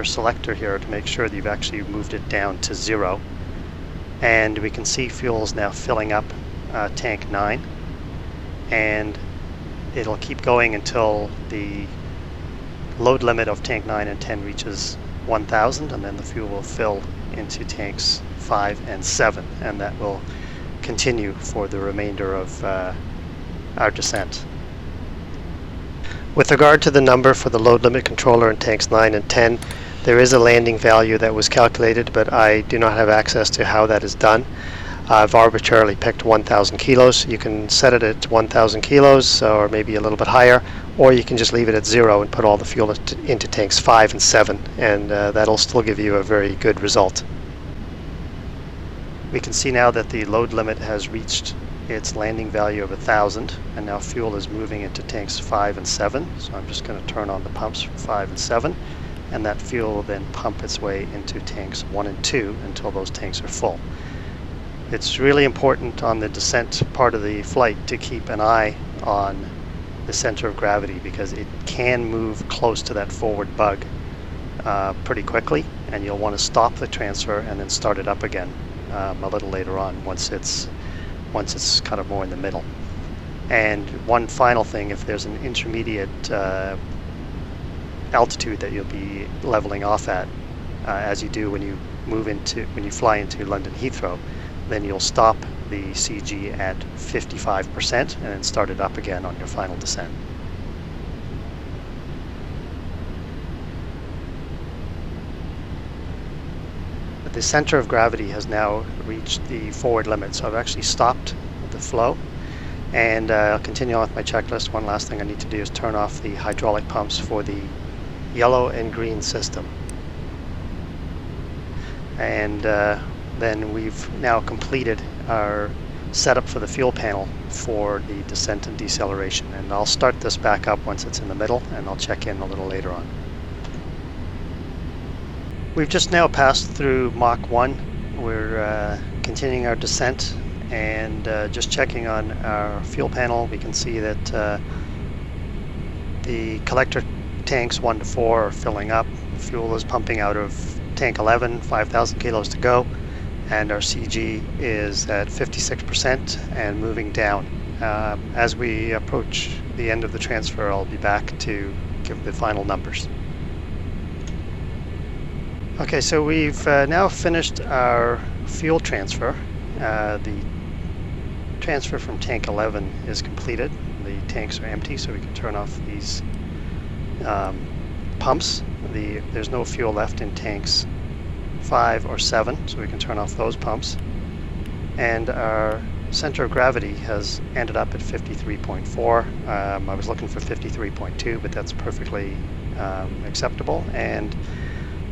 selector here to make sure that you've actually moved it down to 0. And we can see fuel is now filling up tank 9, and it'll keep going until the load limit of tank 9 and 10 reaches 1,000, and then the fuel will fill into tanks 5 and 7, and that will continue for the remainder of our descent. With regard to the number for the load limit controller in tanks 9 and 10, there is a landing value that was calculated, but I do not have access to how that is done. I've arbitrarily picked 1,000 kilos. You can set it at 1,000 kilos or maybe a little bit higher, or you can just leave it at 0 and put all the fuel into tanks 5 and 7, and that'll still give you a very good result. We can see now that the load limit has reached its landing value of 1,000, and now fuel is moving into tanks 5 and 7. So I'm just going to turn on the pumps for 5 and 7, and that fuel will then pump its way into tanks 1 and 2 until those tanks are full. It's really important on the descent part of the flight to keep an eye on the center of gravity, because it can move close to that forward bug pretty quickly, and you'll want to stop the transfer and then start it up again a little later on once it's kind of more in the middle. And one final thing, if there's an intermediate altitude that you'll be leveling off at, as you do when you fly into London Heathrow, then you'll stop the CG at 55% and then start it up again on your final descent. The center of gravity has now reached the forward limit, so I've actually stopped the flow, and I'll continue on with my checklist. One last thing I need to do is turn off the hydraulic pumps for the yellow and green system. And then we've now completed our setup for the fuel panel for the descent and deceleration, and I'll start this back up once it's in the middle, and I'll check in a little later on. We've just now passed through Mach 1. We're continuing our descent, and just checking on our fuel panel, we can see that the collector tanks 1 to 4 are filling up. Fuel is pumping out of tank 11, 5,000 kilos to go, and our CG is at 56% and moving down. As we approach the end of the transfer, I'll be back to give the final numbers. Okay, so we've now finished our fuel transfer. The transfer from tank 11 is completed. The tanks are empty, so we can turn off these pumps. There's no fuel left in tanks 5 or 7, so we can turn off those pumps. And our center of gravity has ended up at 53.4. I was looking for 53.2, but that's perfectly acceptable. And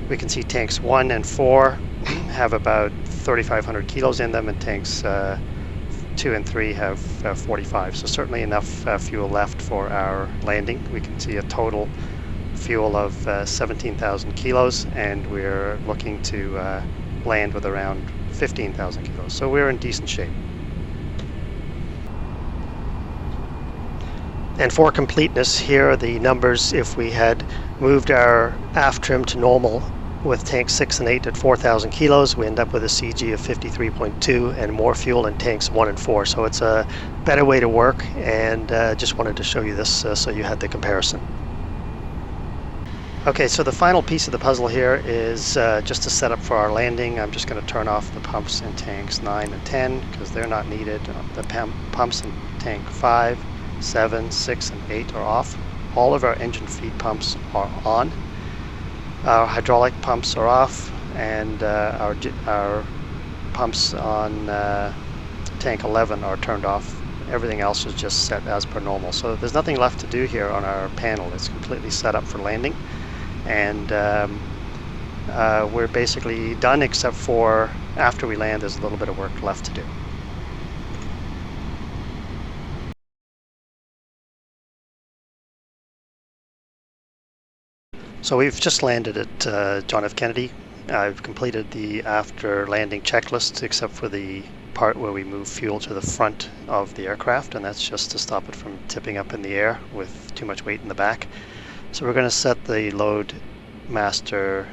we can see tanks 1 and 4 have about 3,500 kilos in them, and tanks 2 and 3 have 45. So certainly enough fuel left for our landing. We can see a total fuel of 17,000 kilos, and we're looking to land with around 15,000 kilos. So we're in decent shape. And for completeness, here are the numbers if we had moved our aft trim to normal with tanks 6 and 8 at 4,000 kilos. We end up with a CG of 53.2 and more fuel in tanks 1 and 4. So it's a better way to work, and just wanted to show you this so you had the comparison. Okay, so the final piece of the puzzle here is just a setup for our landing. I'm just going to turn off the pumps in tanks 9 and 10 because they're not needed. The pumps in tank 5, 7, 6, and 8 are off. All of our engine feed pumps are on. Our hydraulic pumps are off, and our pumps on tank 11 are turned off. Everything else is just set as per normal. So there's nothing left to do here on our panel. It's completely set up for landing, and we're basically done, except for after we land there's a little bit of work left to do. So we've just landed at John F. Kennedy. I've completed the after landing checklist, except for the part where we move fuel to the front of the aircraft, and that's just to stop it from tipping up in the air with too much weight in the back. So we're going to set the load master,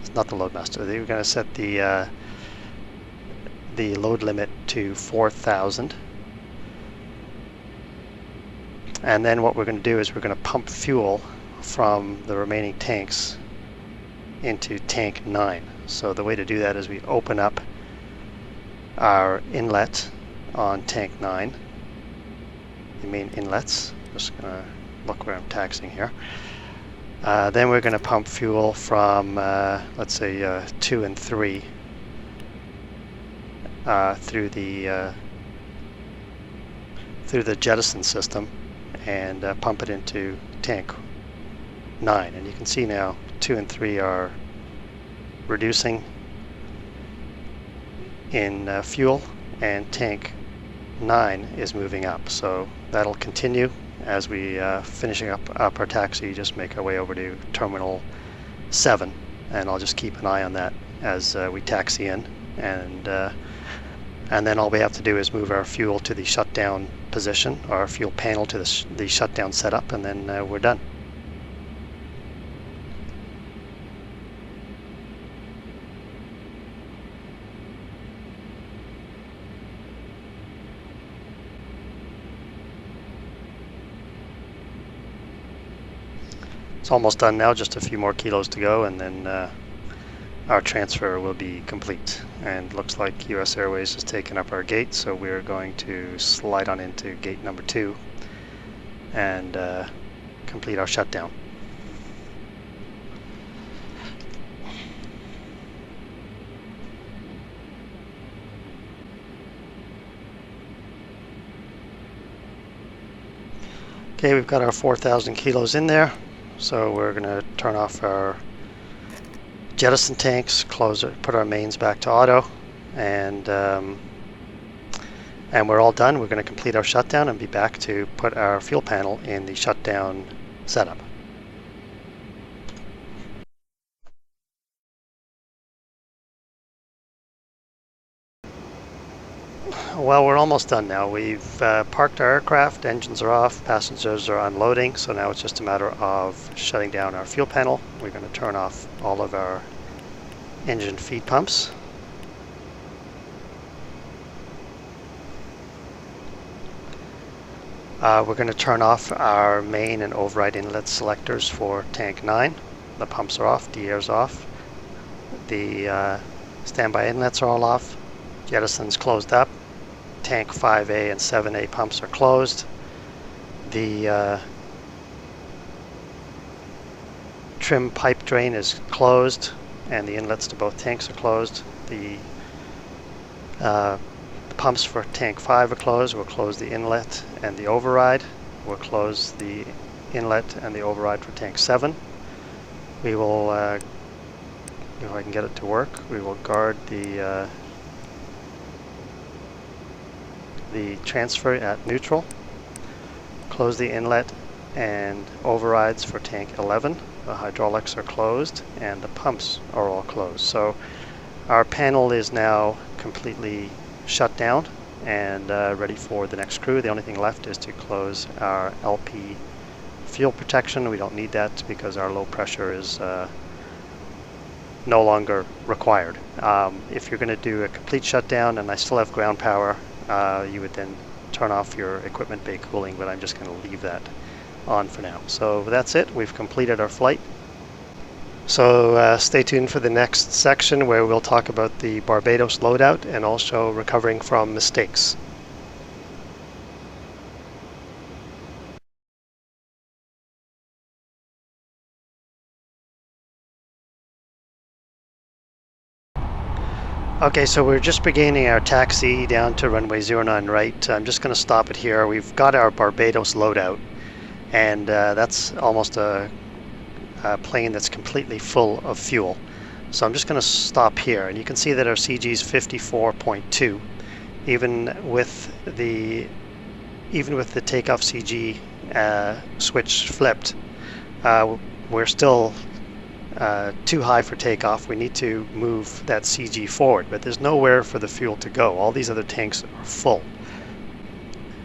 it's not the load master, we're going to set the load limit to 4,000. And then what we're going to do is we're going to pump fuel from the remaining tanks into tank 9. So the way to do that is we open up our inlet on tank 9, the main inlets. Just going to look where I'm taxing here. Then we're going to pump fuel from, let's say, 2 and 3 through the jettison system, and pump it into tank 9. And you can see now 2 and 3 are reducing in fuel, and tank 9 is moving up. So that'll continue as we finishing up our taxi. Just make our way over to terminal 7, and I'll just keep an eye on that as we taxi in, and then all we have to do is move our fuel to the shutdown position, or our fuel panel to the shutdown setup, and then we're done. It's almost done now, just a few more kilos to go, and then our transfer will be complete. And looks like US Airways has taken up our gate, so we're going to slide on into gate number 2 and complete our shutdown. Okay, we've got our 4,000 kilos in there, so we're going to turn off our jettison tanks, close it, put our mains back to auto, and we're all done. We're going to complete our shutdown and be back to put our fuel panel in the shutdown setup. Well, we're almost done now. We've parked our aircraft, engines are off, passengers are unloading, so now it's just a matter of shutting down our fuel panel. We're going to turn off all of our engine feed pumps. We're going to turn off our main and override inlet selectors for tank 9. The pumps are off, the air's off. The standby inlets are all off. Jettison's closed up. Tank 5A and 7A pumps are closed. The trim pipe drain is closed, and the inlets to both tanks are closed. The pumps for tank 5 are closed. We'll close the inlet and the override. We'll close the inlet and the override for tank 7. We will, if I can get it to work, we will guard the transfer at neutral, close the inlet and overrides for tank 11. The hydraulics are closed and the pumps are all closed. So our panel is now completely shut down and ready for the next crew. The only thing left is to close our LP fuel protection. We don't need that because our low pressure is no longer required. If you're going to do a complete shutdown and I still have ground power, you would then turn off your equipment bay cooling, but I'm just going to leave that on for now. So that's it. We've completed our flight. So stay tuned for the next section where we'll talk about the Barbados loadout and also recovering from mistakes. Okay, so we're just beginning our taxi down to runway 09 right. I'm just going to stop it here. We've got our Barbados loadout, and that's almost a plane that's completely full of fuel. So I'm just going to stop here, and you can see that our CG is 54.2. Even with the takeoff CG switch flipped, we're still too high for takeoff. We need to move that CG forward, but there's nowhere for the fuel to go. All these other tanks are full.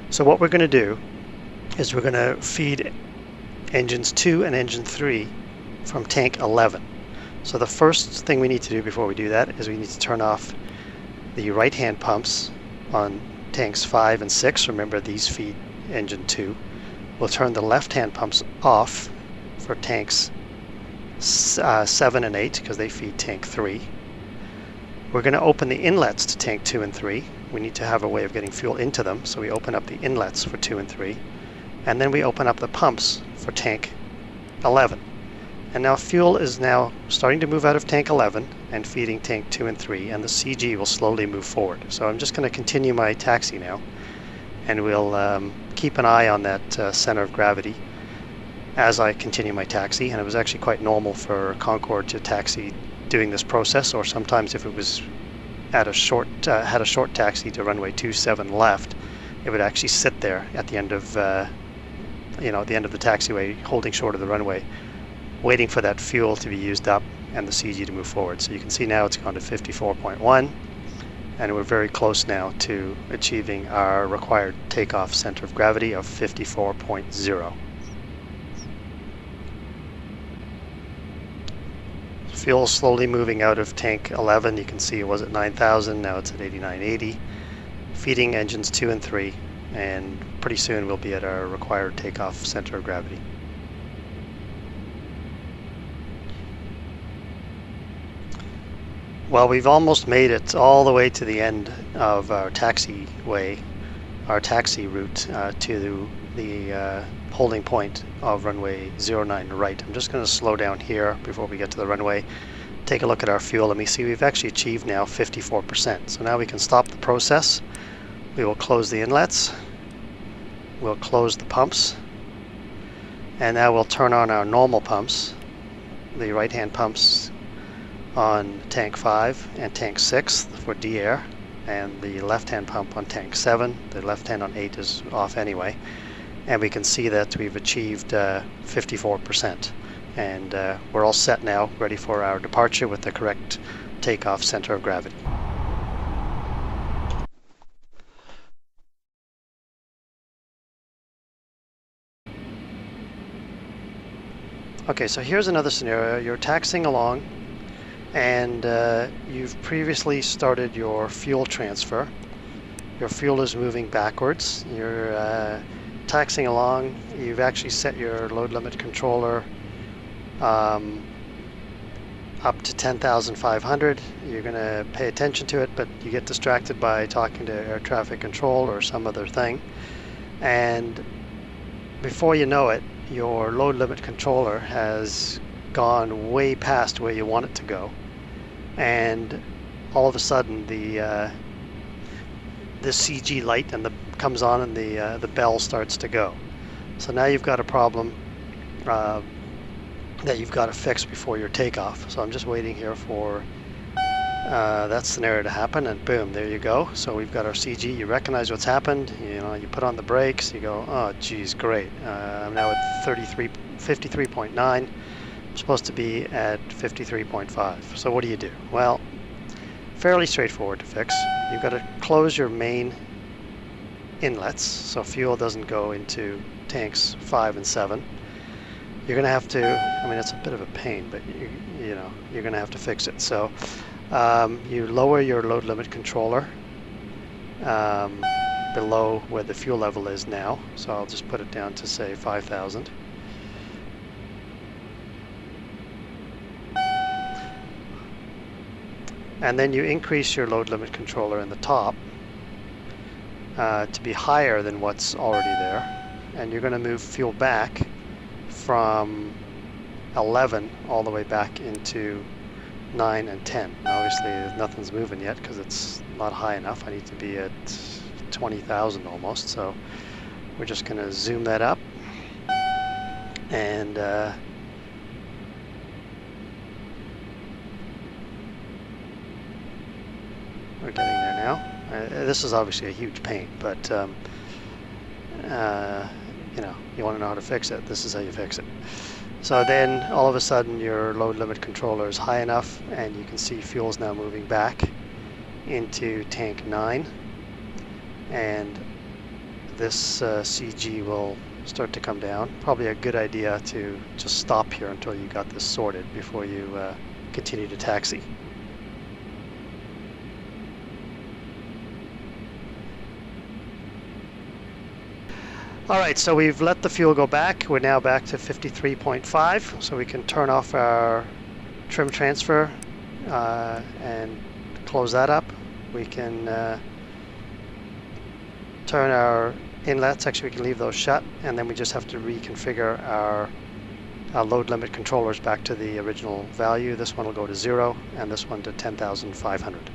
So what we're going to do is we're going to feed engines 2 and engine 3 from tank 11. So the first thing we need to do before we do that is we need to turn off the right hand pumps on tanks 5 and 6. Remember, these feed engine 2. We'll turn the left hand pumps off for tanks 7 and 8 because they feed tank 3. We're going to open the inlets to tank 2 and 3. We need to have a way of getting fuel into them, so we open up the inlets for 2 and 3. And then we open up the pumps for tank 11. And now fuel is now starting to move out of tank 11 and feeding tank 2 and 3, and the CG will slowly move forward. So I'm just going to continue my taxi now, and we'll keep an eye on that center of gravity as I continue my taxi. And it was actually quite normal for Concorde to taxi doing this process, or sometimes if it was at a short had a short taxi to runway 27 left, it would actually sit there at the end of at the end of the taxiway, holding short of the runway, waiting for that fuel to be used up and the CG to move forward. So you can see now it's gone to 54.1, and we're very close now to achieving our required takeoff center of gravity of 54.0. Fuel slowly moving out of tank 11. You can see it was at 9,000, now it's at 8980. Feeding engines 2 and 3, and pretty soon we'll be at our required takeoff center of gravity. Well, we've almost made it all the way to the end of our taxiway, our taxi route to the holding point of runway 09 right. I'm just going to slow down here before we get to the runway. Take a look at our fuel, and we see we've actually achieved now 54%. So now we can stop the process. We will close the inlets. We'll close the pumps. And now we'll turn on our normal pumps, the right-hand pumps on tank 5 and tank 6 for D-air, and the left-hand pump on tank 7. The left-hand on 8 is off anyway. And we can see that we've achieved 54%. And we're all set now, ready for our departure with the correct takeoff center of gravity. Okay, so here's another scenario. You're taxiing along, and you've previously started your fuel transfer. Your fuel is moving backwards. You're taxiing along. You've actually set your load limit controller up to 10,500. You're going to pay attention to it, but you get distracted by talking to air traffic control or some other thing. And before you know it, your load limit controller has gone way past where you want it to go. And all of a sudden the CG light comes on, and the bell starts to go. So now you've got a problem that you've got to fix before your takeoff. So I'm just waiting here for that scenario to happen, and boom, there you go. So we've got our CG. You recognize what's happened. You know, you put on the brakes. You go, oh geez, great. I'm now at 53.9. I'm supposed to be at 53.5. So what do? Well, fairly straightforward to fix. You've got to close your main inlets so fuel doesn't go into tanks 5 and 7. You're going to have to, I mean, it's a bit of a pain, but you know, you're going to have to fix it. So you lower your load limit controller below where the fuel level is now. So I'll just put it down to, say, 5,000. And then you increase your load limit controller in the top to be higher than what's already there. And you're going to move fuel back from 11 all the way back into 9 and 10. Obviously nothing's moving yet because it's not high enough. I need to be at 20,000 almost. So we're just going to zoom that up, and we're getting there now. This is obviously a huge pain, but you know, you want to know how to fix it. This is how you fix it. So then all of a sudden your load limit controller is high enough, and you can see fuel's now moving back into tank 9, and this CG will start to come down. Probably a good idea to just stop here until you got this sorted before you continue to taxi. Alright, so we've let the fuel go back. We're now back to 53.5, so we can turn off our trim transfer and close that up. We can turn our inlets, actually we can leave those shut, and then we just have to reconfigure our load limit controllers back to the original value. This one will go to 0, and this one to 10,500.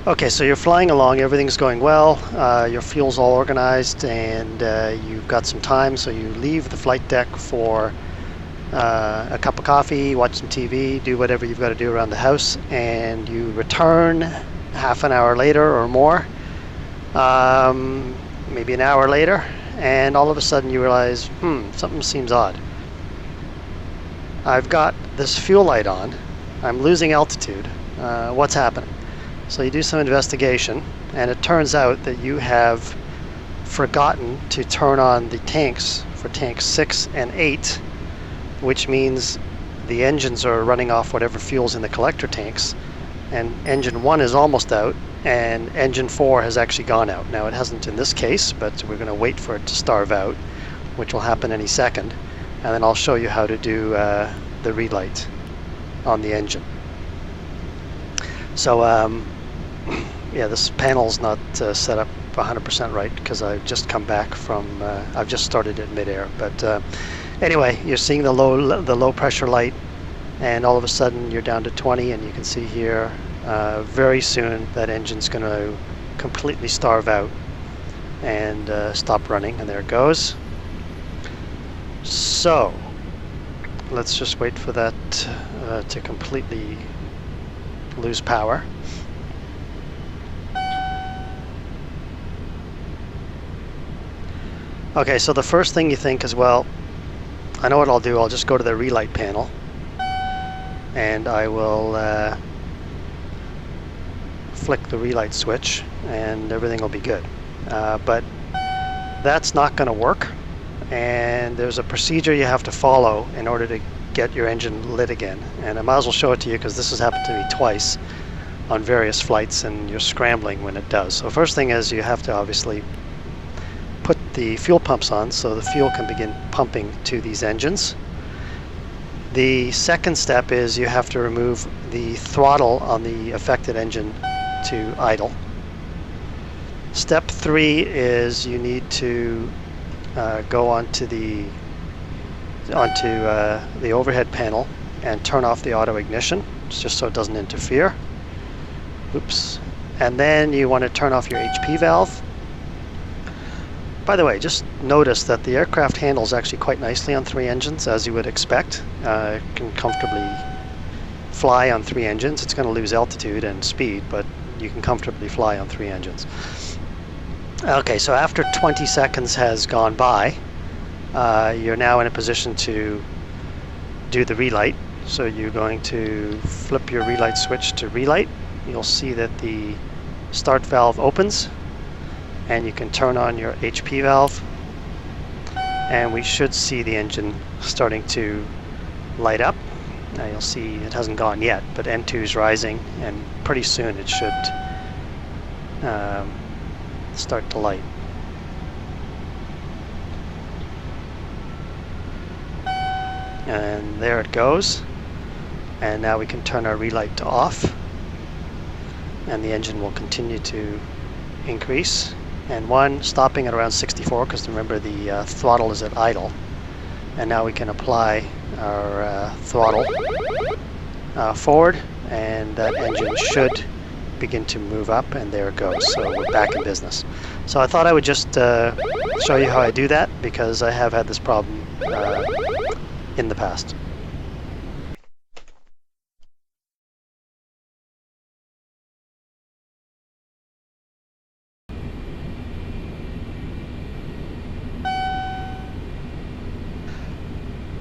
Okay, so you're flying along, everything's going well, your fuel's all organized, and you've got some time, so you leave the flight deck for a cup of coffee, watch some TV, do whatever you've got to do around the house, and you return half an hour later or more, maybe an hour later, and all of a sudden you realize, something seems odd. I've got this fuel light on, I'm losing altitude, what's happening? So you do some investigation, and it turns out that you have forgotten to turn on the tanks for tanks 6 and 8, which means the engines are running off whatever fuel's in the collector tanks, and engine 1 is almost out, and engine 4 has actually gone out. Now it hasn't in this case, but we're going to wait for it to starve out, which will happen any second, and then I'll show you how to do the relight on the engine. So yeah, this panel's not set up 100% right because I've just come back from, I've just started it midair. But anyway, you're seeing the low pressure light, and all of a sudden you're down to 20, and you can see here very soon that engine's going to completely starve out and stop running, and there it goes. So let's just wait for that to completely lose power. Okay, so the first thing you think is, well, I know what I'll do. I'll just go to the relight panel, and I will flick the relight switch, and everything will be good. But that's not going to work, and there's a procedure you have to follow in order to get your engine lit again. And I might as well show it to you because this has happened to me twice on various flights, and you're scrambling when it does. So first thing is you have to obviously put the fuel pumps on so the fuel can begin pumping to these engines. The second step is you have to remove the throttle on the affected engine to idle. Step 3 is you need to go onto the overhead panel and turn off the auto ignition just so it doesn't interfere. Oops. And then you want to turn off your HP valve. By the way, just notice that the aircraft handles actually quite nicely on 3 engines, as you would expect. It can comfortably fly on 3 engines. It's going to lose altitude and speed, but you can comfortably fly on 3 engines. Okay, so after 20 seconds has gone by, you're now in a position to do the relight. So you're going to flip your relight switch to relight. You'll see that the start valve opens, and you can turn on your HP valve, and we should see the engine starting to light up. Now you'll see it hasn't gone yet, but N2 is rising, and pretty soon it should start to light. And there it goes. And now we can turn our relight to off, and the engine will continue to increase. And stopping at around 64, because remember the throttle is at idle. And now we can apply our throttle forward, and that engine should begin to move up, and there it goes. So we're back in business. So I thought I would just show you how I do that, because I have had this problem in the past.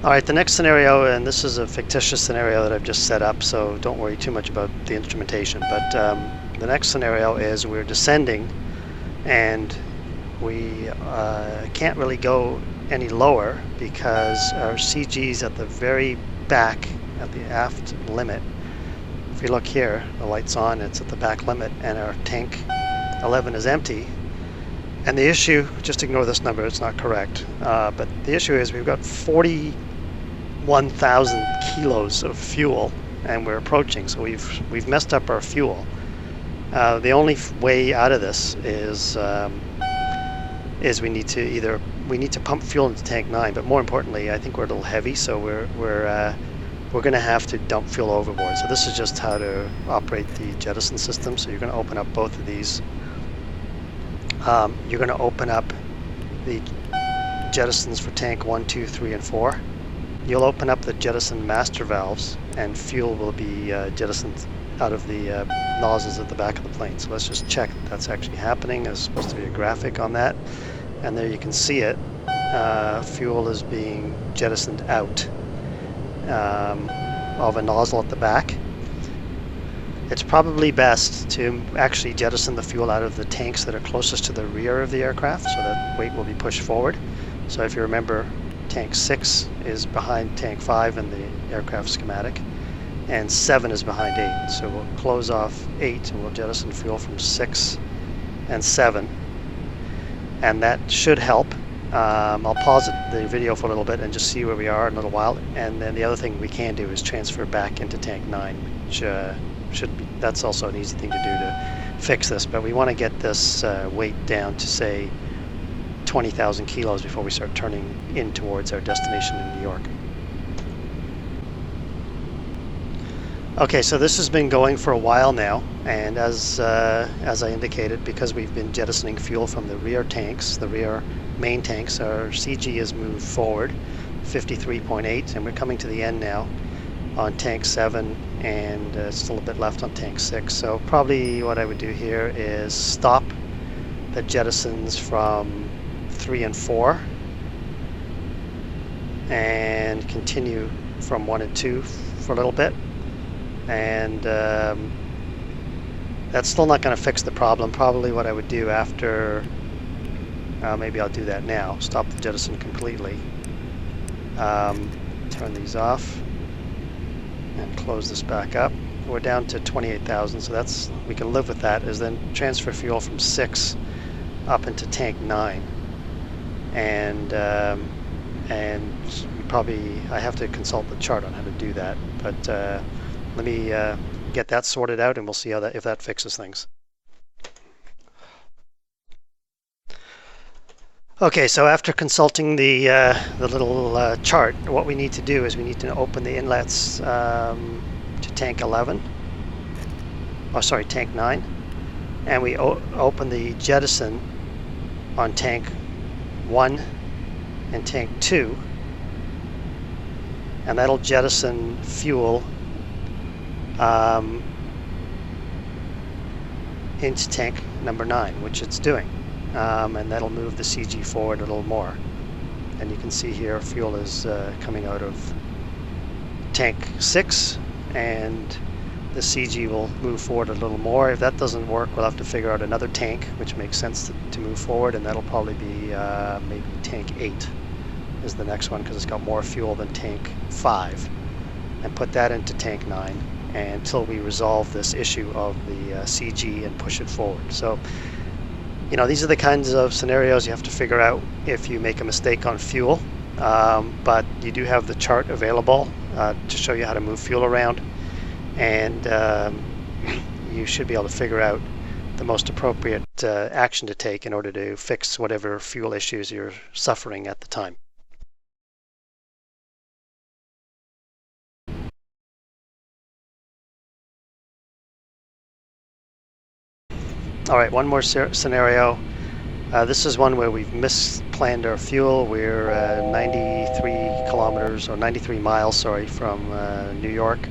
All right, the next scenario, and this is a fictitious scenario that I've just set up, so don't worry too much about the instrumentation, but the next scenario is we're descending, and we can't really go any lower because our CG's at the very back, at the aft limit. If you look here, the light's on, it's at the back limit, and our tank 11 is empty. And the issue, just ignore this number, it's not correct, but the issue is we've got 41,000 kilos of fuel, and we're approaching, so we've messed up our fuel. The only way out of this is we need to pump fuel into tank 9, but more importantly, I think we're a little heavy, so we're going to have to dump fuel overboard. So this is just how to operate the jettison system. So you're going to open up both of these. You're going to open up the jettisons for tank 1, 2, 3, and 4. You'll open up the jettison master valves, and fuel will be jettisoned out of the nozzles at the back of the plane. So let's just check that's actually happening. There's supposed to be a graphic on that, and there you can see it. Fuel is being jettisoned out of a nozzle at the back. It's probably best to actually jettison the fuel out of the tanks that are closest to the rear of the aircraft, so that weight will be pushed forward. So if you remember, tank 6 is behind tank 5 in the aircraft schematic, and 7 is behind 8. So we'll close off 8 and we'll jettison fuel from 6 and 7. And that should help. I'll pause the video for a little bit and just see where we are in a little while. And then the other thing we can do is transfer back into tank 9, which should be, that's also an easy thing to do to fix this. But we want to get this weight down to, say, 20,000 kilos before we start turning in towards our destination in New York. Okay, so this has been going for a while now, and as I indicated, because we've been jettisoning fuel from the rear tanks, the rear main tanks, our CG has moved forward 53.8, and we're coming to the end now on tank 7, and still a bit left on tank 6. So probably what I would do here is stop the jettisons from 3 and 4 and continue from 1 and 2 for a little bit. And that's still not going to fix the problem. Probably what I would do after, maybe I'll do that now, stop the jettison completely, turn these off and close this back up. We're down to 28,000, so that's, we can live with that, is then transfer fuel from 6 up into tank 9. And probably, I have to consult the chart on how to do that, but let me get that sorted out, and we'll see how that, if that fixes things. Okay, so after consulting the little chart, what we need to do is we need to open the inlets to tank 11. Oh, sorry, tank 9, and we open the jettison on tank 1 and tank 2, and that'll jettison fuel into tank number 9, which it's doing, and that'll move the CG forward a little more. And you can see here fuel is coming out of tank 6, and the CG will move forward a little more. If that doesn't work, we'll have to figure out another tank which makes sense to move forward, and that'll probably be maybe tank 8 is the next one, because it's got more fuel than tank 5, and put that into tank 9 until we resolve this issue of the CG and push it forward. So, you know, these are the kinds of scenarios you have to figure out if you make a mistake on fuel, but you do have the chart available to show you how to move fuel around, and you should be able to figure out the most appropriate action to take in order to fix whatever fuel issues you're suffering at the time. All right, one more scenario. This is one where we've misplanned our fuel. We're 93 kilometers, or 93 miles, sorry, from New York,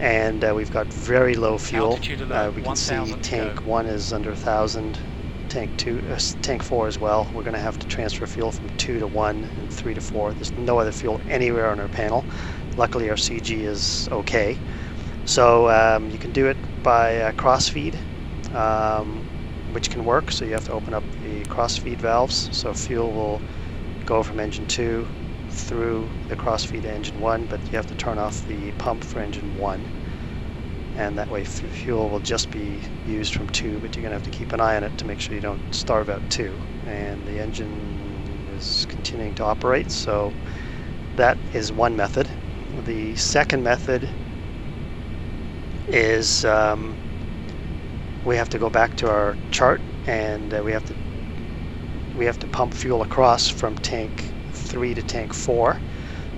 and we've got very low fuel. We can see tank 1 is under 1,000, tank 4 as well. We're going to have to transfer fuel from 2 to 1 and 3 to 4. There's no other fuel anywhere on our panel. Luckily, our CG is okay. So you can do it by cross-feed, which can work. So you have to open up the cross-feed valves. So fuel will go from engine 2 through the cross-feed to engine 1, but you have to turn off the pump for engine 1. And that way fuel will just be used from 2, but you're going to have to keep an eye on it to make sure you don't starve out 2. And the engine is continuing to operate, so that is one method. The second method is we have to go back to our chart, and we have to pump fuel across from tank 3 to tank 4.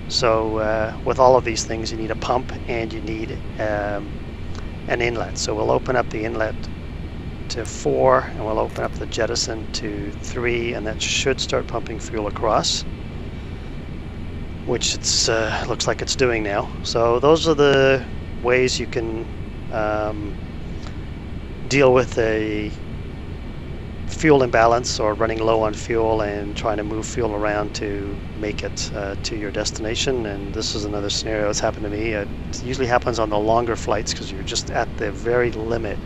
So with all of these things, you need a pump and you need an inlet. So we'll open up the inlet to 4, and we'll open up the jettison to 3, and that should start pumping fuel across, which it's looks like it's doing now. So those are the ways you can deal with a fuel imbalance or running low on fuel and trying to move fuel around to make it to your destination. And this is another scenario that's happened to me. It usually happens on the longer flights because you're just at the very limit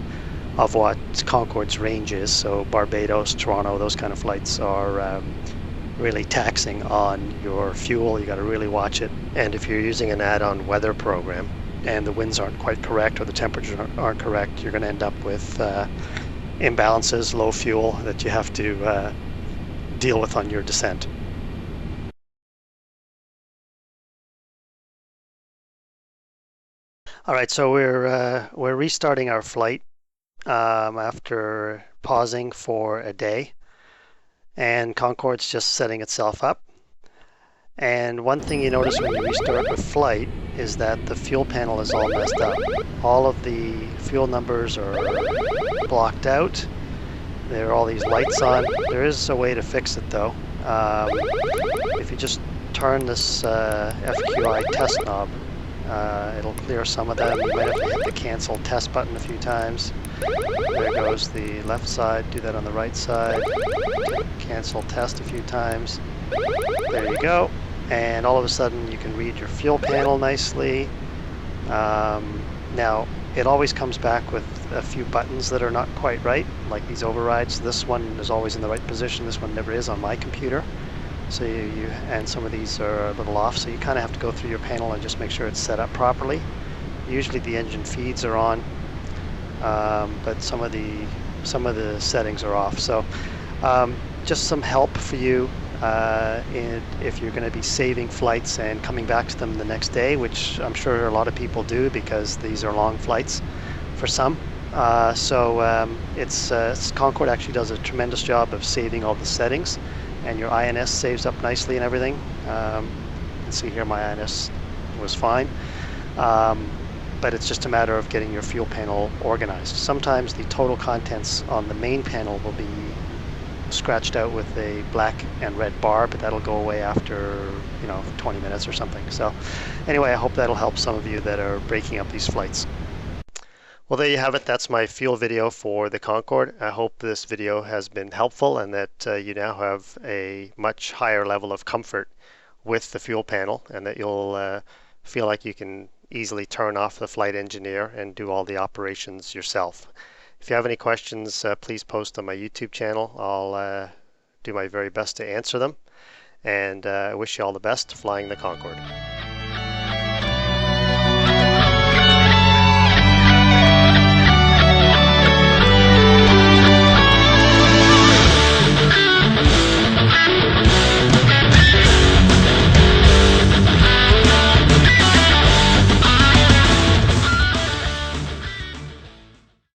of what Concorde's range is. So Barbados, Toronto, those kind of flights are really taxing on your fuel. You got to really watch it. And if you're using an add-on weather program, and the winds aren't quite correct or the temperatures aren't correct, you're going to end up with imbalances, low fuel that you have to deal with on your descent. All right, so we're restarting our flight after pausing for a day, and Concorde's just setting itself up. And one thing you notice when you restart the flight is that the fuel panel is all messed up. All of the fuel numbers are blocked out. There are all these lights on. There is a way to fix it though. If you just turn this FQI test knob, it'll clear some of them. You might have to hit the cancel test button a few times. There goes the left side. Do that on the right side. Cancel test a few times. There you go. And all of a sudden you can read your fuel panel nicely. Now it always comes back with a few buttons that are not quite right, like these overrides. This one is always in the right position. This one never is on my computer. So and some of these are a little off, so you kind of have to go through your panel and just make sure it's set up properly. Usually the engine feeds are on, but some of the settings are off. So just some help for you if you're going to be saving flights and coming back to them the next day, which I'm sure a lot of people do because these are long flights for some. Concorde actually does a tremendous job of saving all the settings, and your INS saves up nicely and everything. You can see here my INS was fine, but it's just a matter of getting your fuel panel organized. Sometimes the total contents on the main panel will be scratched out with a black and red bar, but that'll go away after 20 minutes or something. So anyway, I hope that'll help some of you that are breaking up these flights. Well, there you have it. That's my fuel video for the Concorde. I hope this video has been helpful and that you now have a much higher level of comfort with the fuel panel, and that you'll feel like you can easily turn off the flight engineer and do all the operations yourself. If you have any questions, please post on my YouTube channel. I'll do my very best to answer them. And I wish you all the best flying the Concorde.